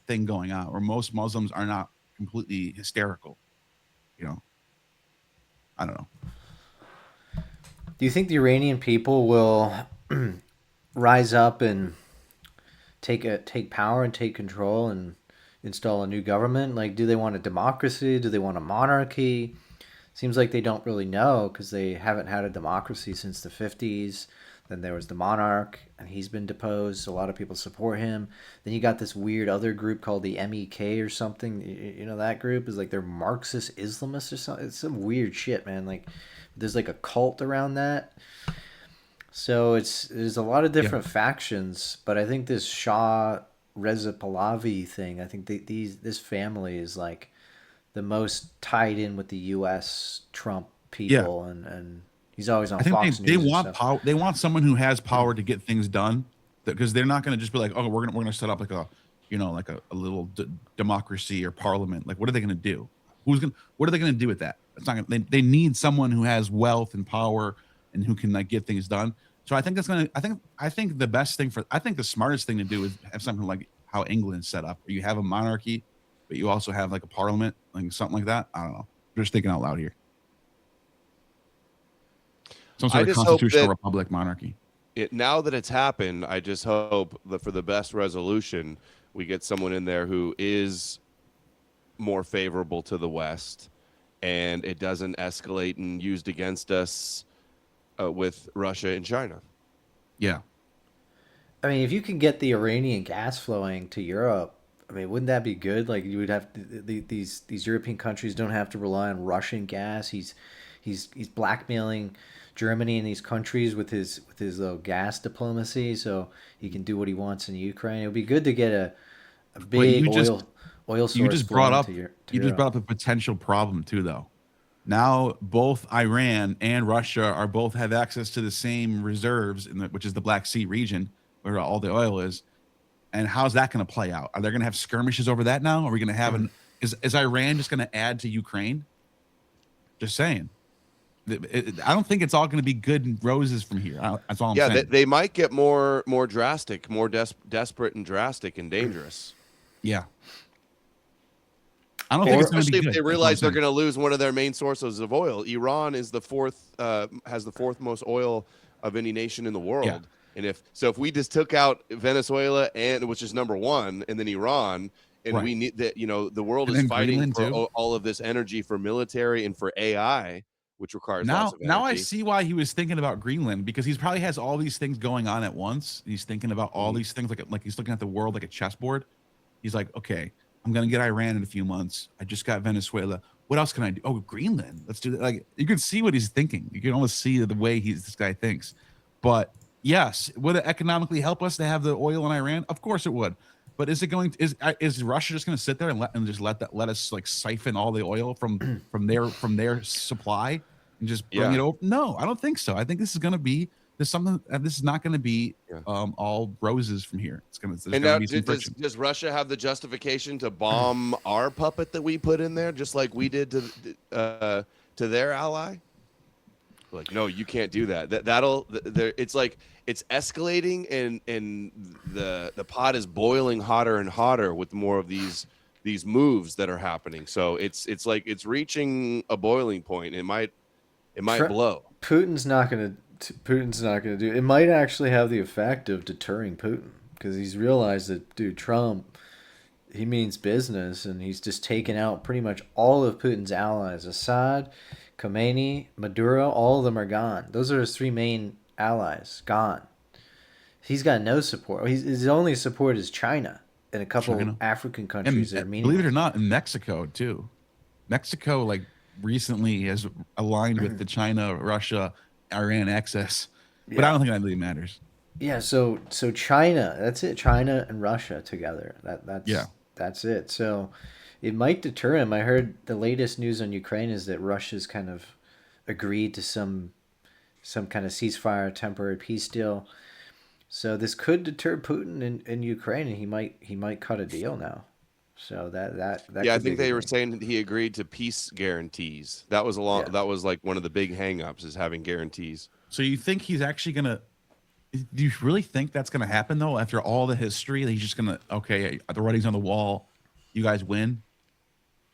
thing going on where most Muslims are not completely hysterical. I don't know. Do you think the Iranian people will rise up and take power and take control and install a new government? Like, do they want a democracy? Do they want a monarchy? Seems like they don't really know because they haven't had a democracy since the 50s. Then there was the monarch, and he's been deposed. So a lot of people support him. Then you got this weird other group called the MEK or something. You know, that group is like they're Marxist Islamists or something. It's some weird shit, man. Like, there's like a cult around that. So there's a lot of different factions, but I think this Shah Reza Pahlavi thing, I think this family is like the most tied in with the U.S. Trump people, and he's always on Fox News. They want power. They want someone who has power to get things done, because they're not going to just be like, oh, we're gonna set up like a little democracy or parliament. Like, what are they going to do? What are they going to do with that? It's not gonna, they need someone who has wealth and power and who can like get things done. So I think I think the best thing I think the smartest thing to do is have something like how England's set up, where you have a monarchy, but you also have like a parliament, like something like that. I don't know. I'm just thinking out loud here. Some sort of constitutional republic monarchy. Now that it's happened, I just hope that for the best resolution, we get someone in there who is more favorable to the West, and it doesn't escalate and used against us with Russia and China. Yeah. I mean, if you can get the Iranian gas flowing to Europe, I mean, wouldn't that be good? Like, you would have these European countries don't have to rely on Russian gas. He's he's blackmailing Germany and these countries with his little gas diplomacy, so he can do what he wants in Ukraine. It would be good to get a But big oil you source just brought flowing up to you just brought Europe. up a potential problem too, though. Now both Iran and Russia are both have access to the same reserves, which is the Black Sea region where all the oil is. And how's that going to play out? Are they going to have skirmishes over that now? Are we going to have is Iran just going to add to Ukraine? Just saying. I don't think it's all going to be good roses from here. That's all I'm Yeah, saying. they might get more drastic, more desperate and drastic and dangerous. Yeah. I don't think it's going to be Especially if good. they That's what I'm realize they're saying. going to lose one of their main sources of oil. Iran is the fourth, has the fourth most oil of any nation in the world. And if we just took out Venezuela which is number one, and then Iran, and Right. we need that, the world And is then fighting Greenland for too. all of this energy for military and for AI, which requires lots Now, of now I energy. see why he was thinking about Greenland, because he's probably has all these things going on at once. He's thinking about all these things like he's looking at the world like a chessboard. He's like, okay, I'm gonna get Iran in a few months. I just got Venezuela. What else can I do? Oh, Greenland. Let's do that. Like you can see what he's thinking. You can almost see the way this guy thinks. But yes, would it economically help us to have the oil in Iran? Of course it would. But is it going? Is Russia just going to sit there and let us like siphon all the oil from their supply and just bring it over? No, I don't think so. I think this is going to be something. This is not going to be all roses from here. There's And going now, to be some friction. does Russia have the justification to bomb our puppet that we put in there, just like we did to their ally? Like, no, you can't do that. It's like it's escalating, and the pot is boiling hotter and hotter with more of these moves that are happening. So it's like it's reaching a boiling point. It might blow. Putin's not going to do it. It might actually have the effect of deterring Putin because he's realized that, dude, Trump, he means business, and he's just taken out pretty much all of Putin's allies. Assad, Khomeini, Maduro, all of them are gone. Those are his three main allies, gone. He's got no support. His only support is China and a couple China. African countries that are meaningless. Believe it or not, in Mexico too. Mexico like recently has aligned with the China, Russia, Iran axis, but I don't think that really matters. Yeah, so China, that's it. China and Russia together. That's it. So it might deter him. I heard the latest news on Ukraine is that Russia's kind of agreed to some kind of ceasefire, temporary peace deal. So this could deter Putin in Ukraine, and he might cut a deal now. So that I think they were saying that he agreed to peace guarantees. That was that was like one of the big hangups, is having guarantees. So you think he's actually gonna? Do you really think that's gonna happen though? After all the history, that he's just gonna the writing's on the wall, you guys win.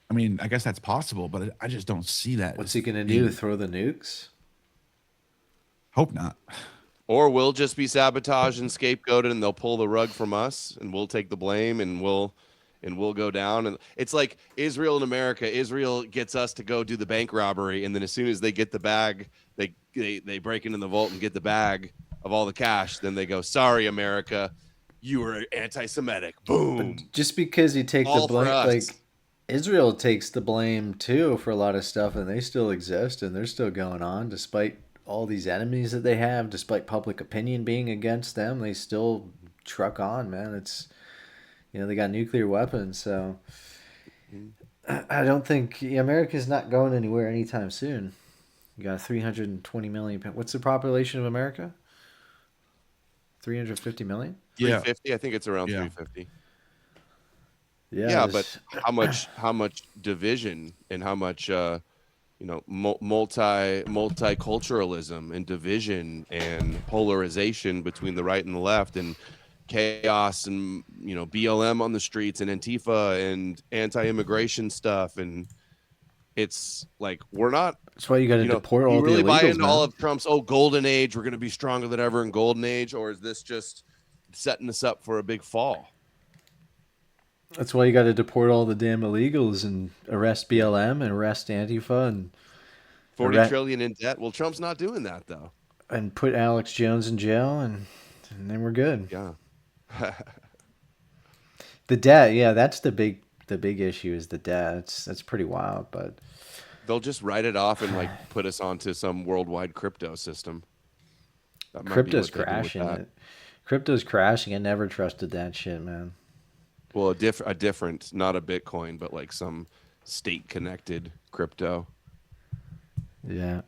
I mean, I guess that's possible, but I just don't see that. What's he gonna do? Throw the nukes? Hope not. Or we'll just be sabotaged and scapegoated, and they'll pull the rug from us, and we'll take the blame, and we'll go down. And it's like Israel and America. Israel gets us to go do the bank robbery, and then as soon as they get the bag, they break into the vault and get the bag of all the cash. Then they go, "Sorry, America, you were anti-Semitic." Boom. But just because you take All the blame, for us. like Israel takes the blame too for a lot of stuff, and they still exist, and they're still going on despite all these enemies that they have, despite public opinion being against them. They still truck on, man. It's they got nuclear weapons, so I don't think America's not going anywhere anytime soon. You got 320 million. What's the population of America? 350 million? 350. I think it's around 350. Yeah, but how much division and how much multiculturalism and division and polarization between the right and the left, and chaos, and BLM on the streets, and Antifa, and anti-immigration stuff, and it's like we're not. That's why you got to deport all the illegals. You really buy into man. all of Trump's golden age? We're going to be stronger than ever in golden age, or is this just setting us up for a big fall? That's why you got to deport all the damn illegals and arrest BLM and arrest Antifa and 40 trillion in debt. Well, Trump's not doing that though. And put Alex Jones in jail, and then we're good. Yeah. The debt, yeah, that's the big issue is the debt. That's pretty wild, but They'll just write it off and like put us onto some worldwide crypto system. That might be Crypto's what they do with crashing. that. Crypto's crashing. I never trusted that shit, man. Well, a different, not a Bitcoin, but like some state connected crypto. Yeah.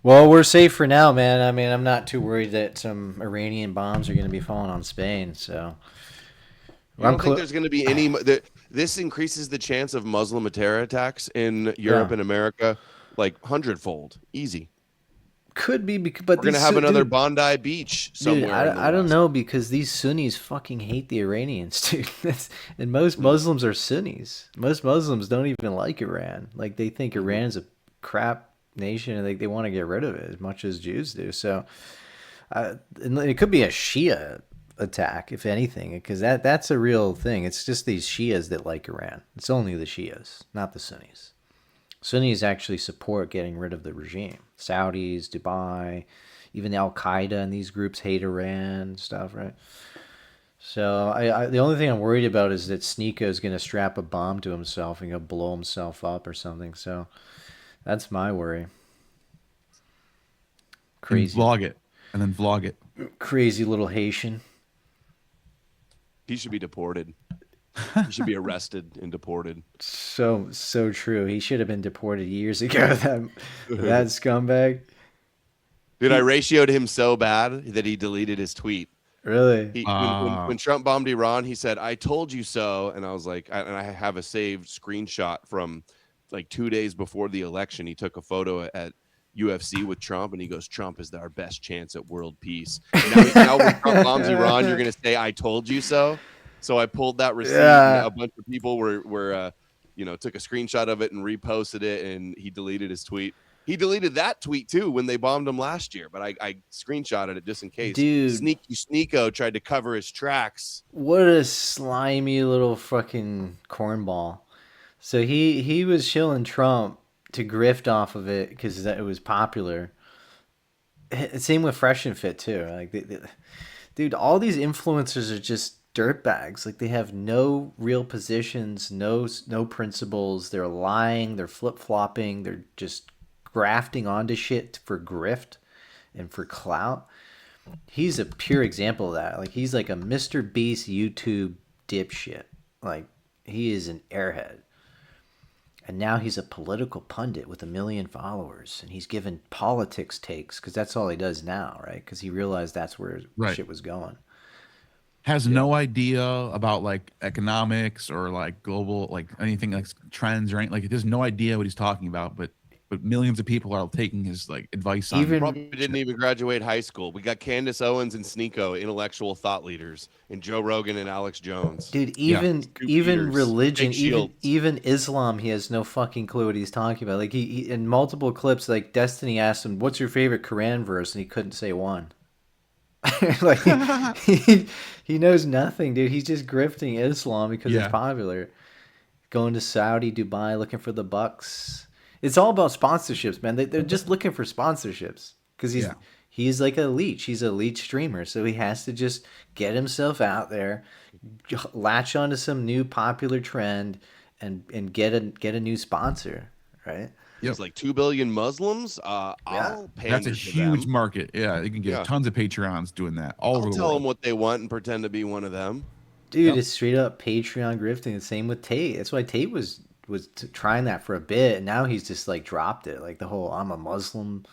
Well, we're safe for now, man. I mean, I'm not too worried that some Iranian bombs are going to be falling on Spain. So I don't think there's going to be any. This increases the chance of Muslim terror attacks in Europe and America like 100-fold. Easy. Could be, but we're going to have another Bondi Beach somewhere. Dude, I don't know, because these Sunnis fucking hate the Iranians, dude. And most Muslims are Sunnis. Most Muslims don't even like Iran. Like, they think Iran's a crap nation, and they want to get rid of it as much as Jews do. So it could be a Shia attack, if anything, because that's a real thing. It's just these Shias that like Iran. It's only the Shias, not the Sunnis. Sunnis actually support getting rid of the regime. Saudis, Dubai, even Al Qaeda and these groups hate Iran and stuff, right? So the only thing I'm worried about is that Sneeko is going to strap a bomb to himself and go blow himself up or something. So that's my worry. Crazy. And vlog it, and then vlog it. Crazy little Haitian. He should be deported. He should be arrested and deported. So true. He should have been deported years ago. That scumbag. Dude, I ratioed him so bad that he deleted his tweet. Really? When Trump bombed Iran, he said, "I told you so," and I was like, and I have a saved screenshot from like 2 days before the election. He took a photo at UFC with Trump, and he goes, "Trump is our best chance at world peace." And now when Trump bombs Iran, you're gonna say, "I told you so." So I pulled that receipt. And a bunch of people were took a screenshot of it and reposted it, and he deleted his tweet. He deleted that tweet too when they bombed him last year, but I screenshotted it just in case. Dude, Sneeko tried to cover his tracks. What a slimy little fucking cornball. So he was shilling Trump to grift off of it because it was popular. Same with Fresh and Fit too. Like, dude, all these influencers are just dirtbags. Like, they have no real positions, no principles. They're lying. They're flip flopping. They're just grafting onto shit for grift and for clout. He's a pure example of that. Like, he's like a Mr. Beast YouTube dipshit. Like, he is an airhead. And now he's a political pundit with 1 million followers, and he's given politics takes because that's all he does now, right? Because he realized that's where shit was going. Has no idea about like economics or like global, like anything like trends or anything. Like, he has no idea what he's talking about, but millions of people are taking his like advice on He probably didn't even graduate high school. We got Candace Owens and Sneeko, intellectual thought leaders, and Joe Rogan and Alex Jones. Dude, even religion, even Islam, he has no fucking clue what he's talking about. Like, he in multiple clips, like Destiny asked him, "What's your favorite Quran verse?" and he couldn't say one. Like, he knows nothing, dude. He's just grifting Islam because it's popular. Going to Saudi, Dubai, looking for the bucks. It's all about sponsorships, man. They're just looking for sponsorships because he's like a leech. He's a leech streamer, so he has to just get himself out there, latch onto some new popular trend, and get a new sponsor, right? There's like 2 billion Muslims. I'll pay. That's a huge market. Yeah, you can get tons of Patreons doing that all over the world. Tell them what they want and pretend to be one of them. Dude, it's straight up Patreon grifting. The same with Tate. That's why Tate was trying that for a bit, and now he's just like dropped it. Like the whole "I'm a Muslim."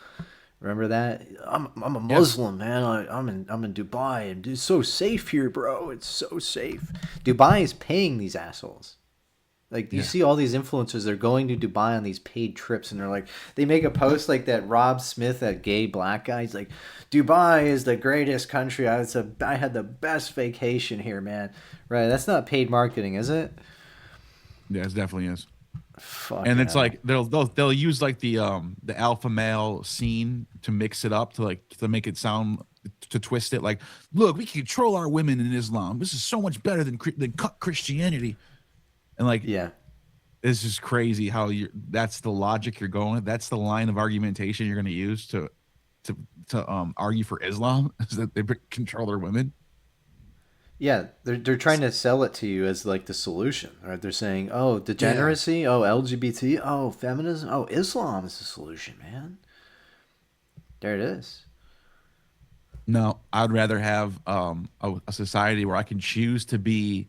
Remember that? I'm a Muslim, man. I'm in Dubai, and it's so safe here, bro. It's so safe. Dubai is paying these assholes. Like, you see all these influencers, they're going to Dubai on these paid trips, and they're like, they make a post like that Rob Smith, that gay black guy. He's like, "Dubai is the greatest country. I had the best vacation here, man." Right? That's not paid marketing, is it? Yeah, it definitely is. Fuck, and it's like they'll use like the alpha male scene to mix it up to make it sound, to twist it like, "Look, we can control our women in Islam. This is so much better than Christianity." And like, it's just crazy how that's the logic you're going with. That's the line of argumentation you're going to use to argue for Islam, is that they control their women. Yeah, they're trying to sell it to you as like the solution, right? They're saying, "Oh, Yeah. degeneracy, oh, LGBT, oh, feminism, oh, Islam is the solution, man." There it is. No, I'd rather have a society where I can choose to be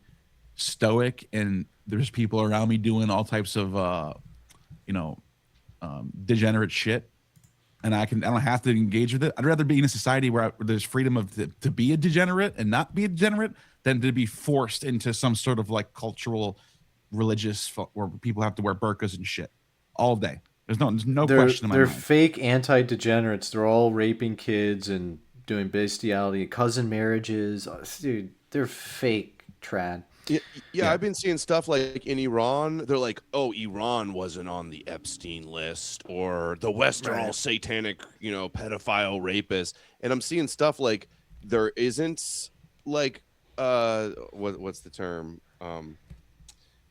stoic and there's people around me doing all types of you know degenerate shit, and I don't have to engage with it. I'd rather be in a society where there's freedom of to be a degenerate and not be a degenerate than to be forced into some sort of like cultural, religious where people have to wear burqas and shit all day. There's no question in my They're mind. fake anti-degenerates. They're all raping kids and doing bestiality, cousin marriages. Oh, dude, they're fake trad. Yeah, Yeah, I've been seeing stuff like in Iran. They're like, "Oh, Iran wasn't on the Epstein list, or the West are all satanic, pedophile rapists." And I'm seeing stuff like there isn't like what's the term?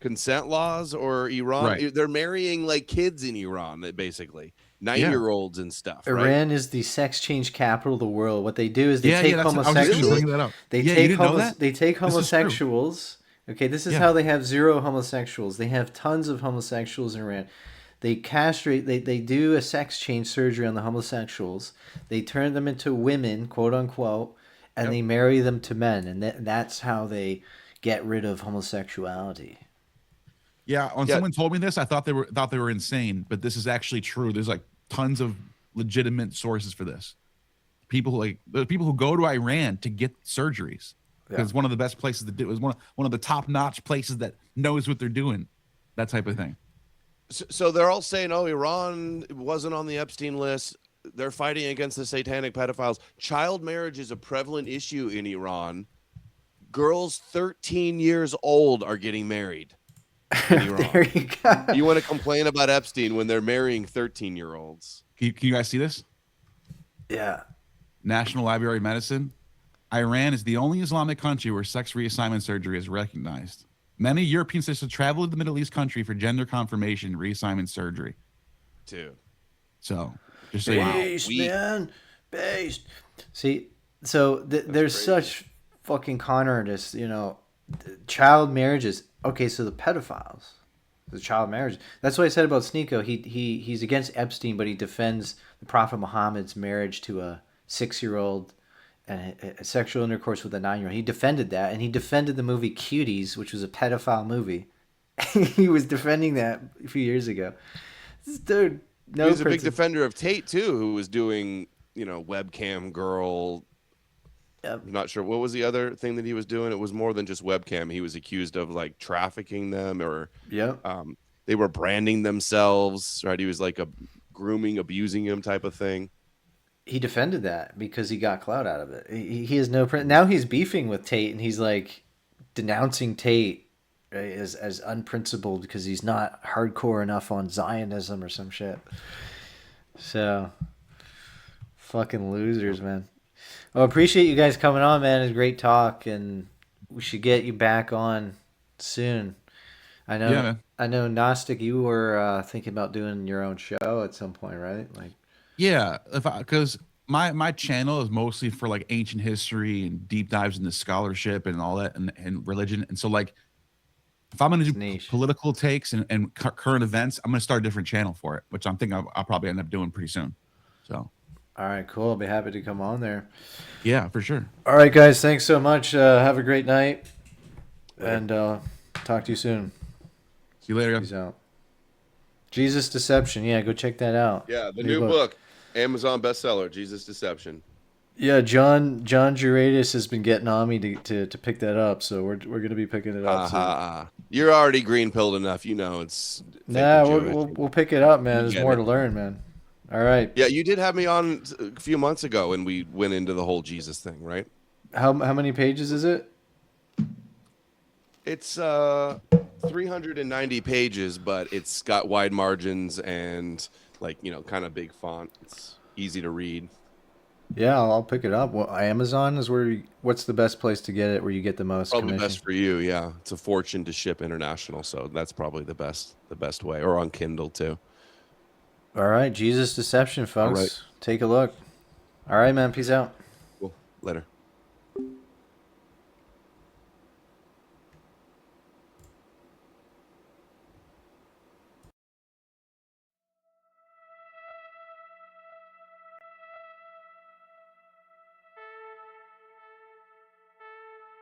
Consent laws or Iran. right. They're marrying like kids in Iran, basically Yeah, 9-year-olds and stuff, right? Iran is the sex change capital of the world. What they do is they yeah, take yeah. I was just gonna homosexuals. bring that up. They Yeah, you take didn't know that? they take This is true. homosexuals. Okay, this is Yeah, how they have zero homosexuals. They have tons of homosexuals in Iran. They castrate. They do a sex change surgery on the homosexuals. They turn them into women, quote unquote, and yep. they marry them to men, and that's how they get rid of homosexuality. Yeah, when Yeah, someone told me this, I thought they were insane, but this is actually true. There's like tons of legitimate sources for this. The people who go to Iran to get surgeries because Yeah. it's one of the best places to do. It's one of the top notch places that knows what they're doing. That type of thing. so they're all saying, "Oh, Iran wasn't on the Epstein list." They're fighting against the satanic pedophiles. Child marriage is a prevalent issue in Iran. Girls 13 years old are getting married in Iran. There you go. You want to complain about Epstein when they're marrying 13-year-olds? Can you guys see this? Yeah. National Library of Medicine. Iran is the only Islamic country where sex reassignment surgery is recognized. Many European citizens travel to the Middle East country for gender confirmation and reassignment surgery. Dude. So, just so you know. Based, we- man. Based. See, so there's crazy. such fucking con artists, child marriages. Okay, so the pedophiles, the child marriage. That's what I said about Sneeko. He's against Epstein, but he defends the Prophet Muhammad's marriage to a 6-year-old and a sexual intercourse with a 9-year-old. He defended that, and he defended the movie Cuties, which was a pedophile movie. He was defending that a few years ago. This dude, no He was a big principle. defender of Tate, too, who was doing, webcam girl. Yep. I'm not sure. What was the other thing that he was doing? It was more than just webcam. He was accused of, like, trafficking them or Yep. they were branding themselves, right? He was, like, grooming, abusing him type of thing. He defended that because he got clout out of it. He has no now he's beefing with Tate and he's like denouncing Tate, right, as unprincipled because he's not hardcore enough on Zionism or some shit. So fucking losers, man. Well, appreciate you guys coming on, man. It's a great talk, and we should get you back on soon. I know. Yeah, man. I know, Gnostic. You were thinking about doing your own show at some point, right? Like. Yeah, because my channel is mostly for like ancient history and deep dives into scholarship and all that and religion. And so like if I'm going to do Niche. political takes and current events, I'm going to start a different channel for it, which I'm thinking I'll probably end up doing pretty soon. So, All right, cool. I'll be happy to come on there. yeah, for sure. All right, guys. Thanks so much. Have a great night. And talk to you soon. See you later, guys. Peace out. Jesus Deception. Yeah, go check that out. Yeah, the new book. Amazon bestseller, Jesus Deception. Yeah, John Juratis has been getting on me to pick that up, so we're gonna be picking it up soon. You're already green pilled enough. You know it's. Nah, we'll pick it up, man. There's get more it. to learn, man. All right. Yeah, you did have me on a few months ago, and we went into the whole Jesus thing, right? How many pages is it? It's 390 pages, but it's got wide margins and kind of big font. It's easy to read. Yeah, I'll pick it up. Well, Amazon is what's the best place to get it where you get the most Probably commission? best for you, yeah. It's a fortune to ship international, so that's probably the best way, or on Kindle too. All right, Jesus Deception, folks. All right. Take a look. All right, man. Peace out. Cool. Later.